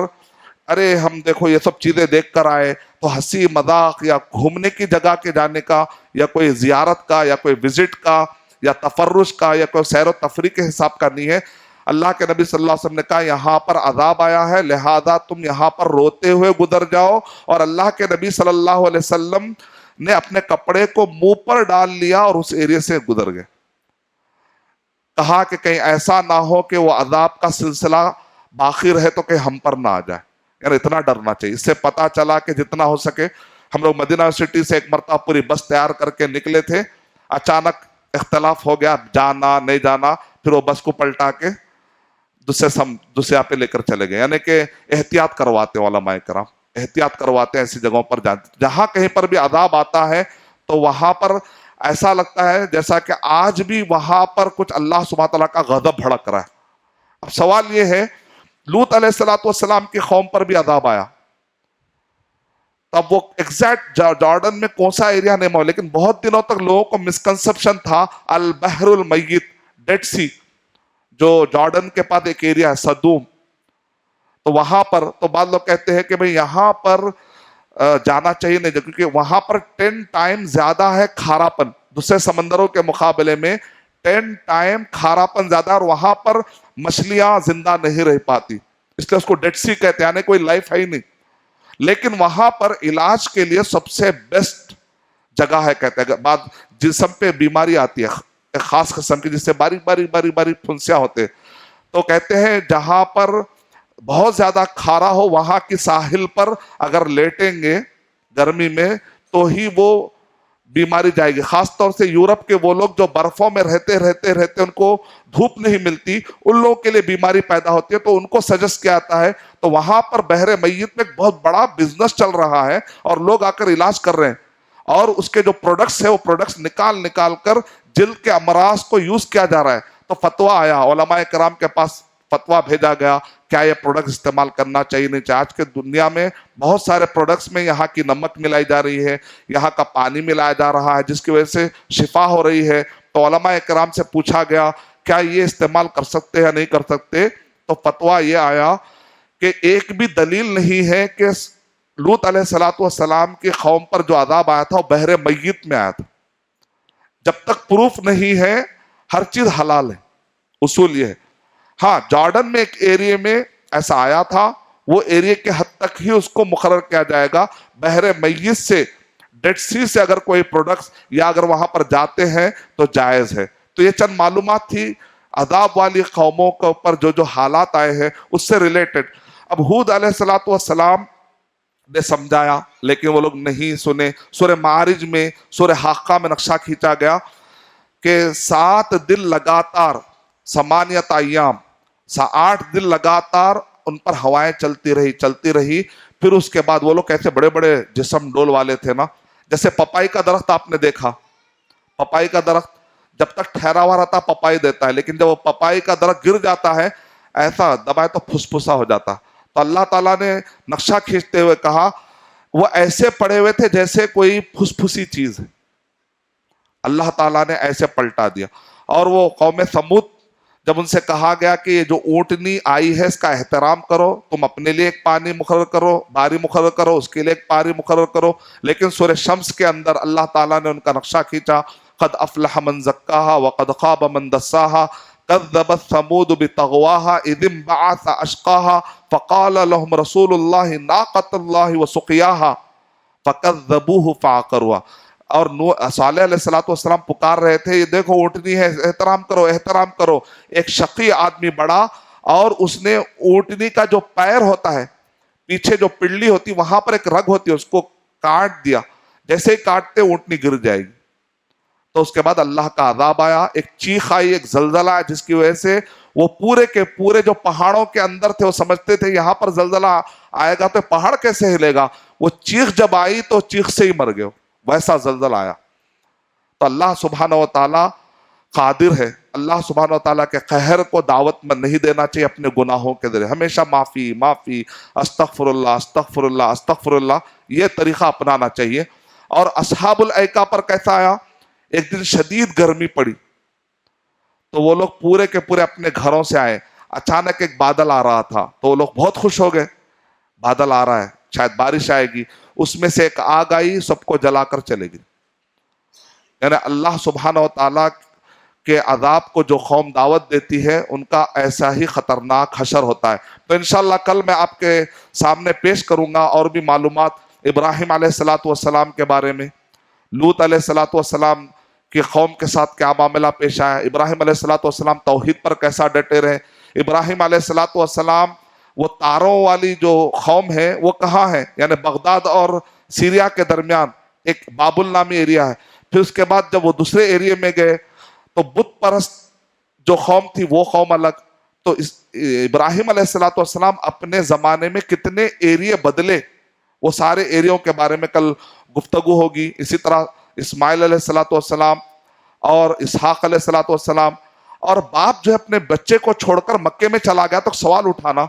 ارے ہم دیکھو یہ سب چیزیں دیکھ کر آئے، تو ہنسی مذاق یا گھومنے کی جگہ کے جانے کا، یا کوئی زیارت کا، یا کوئی وزٹ کا، یا تفرش کا، یا کوئی سیر و تفریح کے حساب کا نہیں ہے۔ اللہ کے نبی صلی اللہ علیہ وسلم نے کہا یہاں پر عذاب آیا ہے، لہذا تم یہاں پر روتے ہوئے گزر جاؤ، اور اللہ کے نبی صلی اللہ علیہ وسلم نے اپنے کپڑے کو منہ پر ڈال لیا اور اس ایرے سے گزر گئے۔ کہا کہ کہیں ایسا نہ ہو کہ وہ عذاب کا سلسلہ باقی رہے تو کہ ہم پر نہ آ جائے، یعنی اتنا ڈرنا چاہیے۔ اس سے پتا چلا کہ جتنا ہو سکے، ہم لوگ مدینہ یونیورسٹی سے ایک مرتبہ پوری بس تیار کر کے نکلے تھے، اچانک اختلاف ہو گیا جانا نہیں جانا، پھر وہ بس کو پلٹا کے دوسرے پہ لے کر چلے گئے، یعنی کہ احتیاط کرواتے علماء کرام۔ احتیاط کرواتے ہیں ایسی جگہوں پر جہاں کہیں پر بھی عذاب آتا ہے تو وہاں پر ایسا لگتا ہے جیسا کہ آج بھی وہاں پر کچھ اللہ سبحانہ تعالیٰ کا غضب بھڑک رہا ہے۔ اب سوال یہ ہے، لوط علیہ السلام کی قوم پر بھی عذاب آیا، تب وہ ایگزیکٹ جارڈن میں کون سا ایریا نہیں معلوم، لیکن بہت دنوں تک لوگوں کو مسکنسپشن تھا البحر المیت، ڈیڈ سی، جو جارڈن کے پاس ایک ایریا ہے سدوم، تو وہاں پر تو بعض لوگ کہتے ہیں کہ بھئی یہاں پر جانا چاہیے نہیں، کیونکہ وہاں پر 10 ٹائم زیادہ ہے کھارا پن، دوسرے سمندروں کے مقابلے میں 10 ٹائم کھارا پن زیادہ، اور وہاں پر مچھلیاں زندہ نہیں رہ پاتی، اس لیے اس کو ڈیڈ سی کہتے ہیں، یعنی کوئی لائف ہے ہی نہیں۔ لیکن وہاں پر علاج کے لیے سب سے بیسٹ جگہ ہے، کہتے ہیں بعد جسم پہ بیماری آتی ہے ایک خاص قسم کی جس سے باریک باریک باریک باریک پھنسیاں ہوتے، تو کہتے ہیں جہاں پر بہت زیادہ کھارا ہو وہاں کی ساحل پر اگر لیٹیں گے گرمی میں تو ہی وہ بیماری جائے گی۔ خاص طور سے یورپ کے وہ لوگ جو برفوں میں رہتے ان کو دھوپ نہیں ملتی، ان لوگوں کے لیے بیماری پیدا ہوتی ہے، تو ان کو سجیسٹ کیا جاتا ہے، تو وہاں پر بحر میت میں ایک بہت بڑا بزنس چل رہا ہے اور لوگ آ کر علاج کر رہے ہیں، اور اس کے جو پروڈکٹس ہیں وہ پروڈکٹس نکال کر جلد کے امراض کو یوز کیا جا رہا ہے۔ تو فتویٰ آیا، علماء کرام کے پاس فتویٰ بھیجا گیا، کیا یہ پروڈکٹ استعمال کرنا چاہیے نہیں چاہیے۔ آج کے دنیا میں بہت سارے پروڈکٹس میں یہاں کی نمک ملائی جا رہی ہے، یہاں کا پانی ملایا جا رہا ہے، جس کی وجہ سے شفا ہو رہی ہے۔ تو علماء کرام سے پوچھا گیا کیا یہ استعمال کر سکتے یا نہیں کر سکتے، تو فتویٰ یہ آیا کہ ایک بھی دلیل نہیں ہے کہ لوط علیہ السلام کی قوم پر جو عذاب آیا تھا وہ بحر میت میں آیا تھا۔ جب تک پروف نہیں ہے ہر چیز حلال ہے، اصول یہ ہے۔ ہاں، جارڈن میں ایک ایریے میں ایسا آیا تھا، وہ ایریے کے حد تک ہی اس کو مقرر کیا جائے گا، بحر میت سے، ڈیڈ سی سے اگر کوئی پروڈکٹس یا اگر وہاں پر جاتے ہیں تو جائز ہے۔ تو یہ چند معلومات تھی عذاب والی قوموں کے اوپر جو حالات آئے ہیں اس سے ریلیٹڈ۔ اب ہود علیہ السلام نے سمجھایا لیکن وہ لوگ نہیں سنے۔ سورہ معارج میں، سورہ حاقہ میں نقشہ کھینچا گیا کہ 7 دن لگاتار، 8 ایام، 8 دن لگاتار ان پر ہوائیں چلتی رہی۔ پھر اس کے بعد وہ لوگ کیسے بڑے بڑے جسم ڈول والے تھے نا، جیسے پپائی کا درخت آپ نے دیکھا، پپائی کا درخت جب تک ٹھہرا ہوا رہتا پپائی دیتا ہے، لیکن جب وہ پپائی کا درخت گر جاتا ہے ایسا دبائے تو پھسپھسا ہو جاتا۔ تو اللہ تعالیٰ نے نقشہ کھینچتے ہوئے کہا وہ ایسے پڑے ہوئے تھے جیسے کوئی پھسپھسی چیز ہے، اللہ تعالیٰ نے ایسے پلٹا دیا۔ اور وہ قوم سمود، جب ان سے کہا گیا کہ یہ جو اونٹنی آئی ہے اس کا احترام کرو، تم اپنے لیے ایک پانی مقرر کرو، باری مقرر کرو، اس کے لیے ایک پاری مقرر کرو، لیکن سورہ شمس کے اندر اللہ تعالیٰ نے ان کا نقشہ کھینچا، قد افلح من زکاہا وقد خاب من دساہا کذبت ثمود بطغواہا اذ انبعث اشقاہا فقال لهم رسول اللہ ناقۃ اللہ وسقیاہا فکذبوہ فعقروہا۔ اور صالح علیہ السلام پکار رہے تھے، یہ دیکھو اونٹنی ہے، احترام کرو احترام کرو۔ ایک شقی آدمی بڑا اور اس نے اونٹنی کا جو پیر ہوتا ہے، پیچھے جو پڑلی ہوتی وہاں پر ایک رگ ہوتی ہے، اس کو کاٹ دیا، جیسے ہی کاٹتے اونٹنی گر جائے گی۔ تو اس کے بعد اللہ کا عذاب آیا، ایک چیخ آئی، ایک زلزلہ آیا، جس کی وجہ سے وہ پورے کے پورے جو پہاڑوں کے اندر تھے وہ سمجھتے تھے یہاں پر زلزلہ آئے گا تو پہاڑ کیسے ہلے گا، وہ چیخ جب آئی تو چیخ سے ہی مر گئے، ویسا زلزلہ آیا۔ تو اللہ سبحانہ و تعالیٰ قادر ہے، اللہ سبحانہ و تعالیٰ کے قہر کو دعوت میں نہیں دینا چاہیے اپنے گناہوں کے ذریعے، ہمیشہ معافی معافی، استغفر اللہ استغفر اللہ استغفر اللہ، یہ طریقہ اپنانا چاہیے۔ اور اصحاب الایکہ پر کیسا آیا، ایک دن شدید گرمی پڑی تو وہ لوگ پورے کے پورے اپنے گھروں سے آئے، اچانک ایک بادل آ رہا تھا تو وہ لوگ بہت خوش ہو گئے، بادل آ رہا ہے شاید بارش آئے گی، اس میں سے ایک آگ آئی سب کو جلا کر چلے گی۔ یعنی اللہ سبحانہ و تعالیٰ کے عذاب کو جو قوم دعوت دیتی ہے ان کا ایسا ہی خطرناک حشر ہوتا ہے۔ تو انشاءاللہ کل میں آپ کے سامنے پیش کروں گا اور بھی معلومات ابراہیم علیہ السلام کے بارے میں، لوط علیہ السلام کی قوم کے ساتھ کیا معاملہ پیش آیا، ابراہیم علیہ السلام توحید پر کیسا ڈٹے رہے، ابراہیم علیہ السلام وہ تاروں والی جو قوم ہے وہ کہاں ہے، یعنی بغداد اور سیریا کے درمیان ایک بابل نامی ایریا ہے۔ پھر اس کے بعد جب وہ دوسرے ایریے میں گئے تو بت پرست جو قوم تھی وہ قوم الگ۔ تو ابراہیم علیہ السلام اپنے زمانے میں کتنے ایریے بدلے، وہ سارے ایریوں کے بارے میں کل گفتگو ہوگی. اسی طرح اسماعیل علیہ السلام اور اسحاق علیہ السلام. اور باپ جو ہے اپنے بچے کو چھوڑ کر مکے میں چلا گیا, تو سوال اٹھانا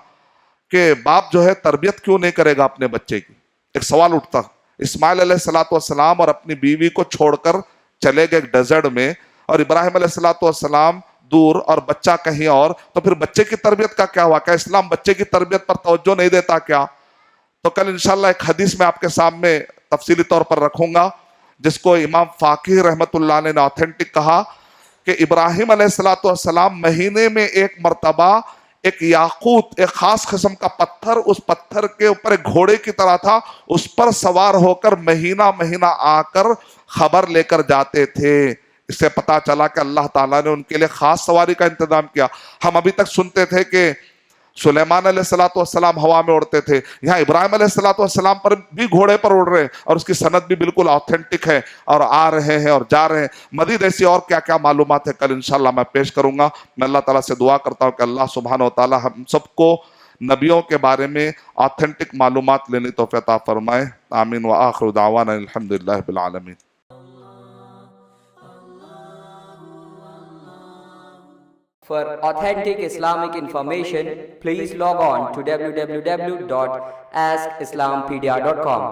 کہ باپ جو ہے تربیت کیوں نہیں کرے گا اپنے بچے کی. ایک سوال اٹھتا, اسماعیل علیہ السلام اور اپنی بیوی کو چھوڑ کر چلے گئے ایک ڈیزرٹ میں, اور ابراہیم علیہ السلام دور اور بچہ کہیں اور, تو پھر بچے کی تربیت کا کیا ہوا؟ کیا اسلام بچے کی تربیت پر توجہ نہیں دیتا کیا؟ تو کل انشاءاللہ ایک حدیث میں آپ کے سامنے تفصیلی طور پر رکھوں گا, جس کو امام فاقی رحمت اللہ علیہ نے آتھینٹک کہا کہ ابراہیم علیہ السلام مہینے میں ایک مرتبہ ایک یاقوت, ایک خاص قسم کا پتھر, اس پتھر کے اوپر ایک گھوڑے کی طرح تھا, اس پر سوار ہو کر مہینہ مہینہ آ کر خبر لے کر جاتے تھے. اس سے پتا چلا کہ اللہ تعالیٰ نے ان کے لیے خاص سواری کا انتظام کیا. ہم ابھی تک سنتے تھے کہ سلیمان علیہ السلام ہوا میں اڑتے تھے, یہاں ابراہیم علیہ السلام پر بھی گھوڑے پر اڑ رہے ہیں, اور اس کی سند بھی بالکل آتھینٹک ہے, اور آ رہے ہیں اور جا رہے ہیں. مزید ایسی اور کیا کیا معلومات ہے کل انشاءاللہ میں پیش کروں گا. میں اللہ تعالیٰ سے دعا کرتا ہوں کہ اللہ سبحانہ و تعالیٰ ہم سب کو نبیوں کے بارے میں آتھینٹک معلومات لینے توفیق عطا فرمائے. آمین. وآخر دعوانا الحمدللہ رب العالمین. For authentic Islamic information, please log on to www.askislampedia.com.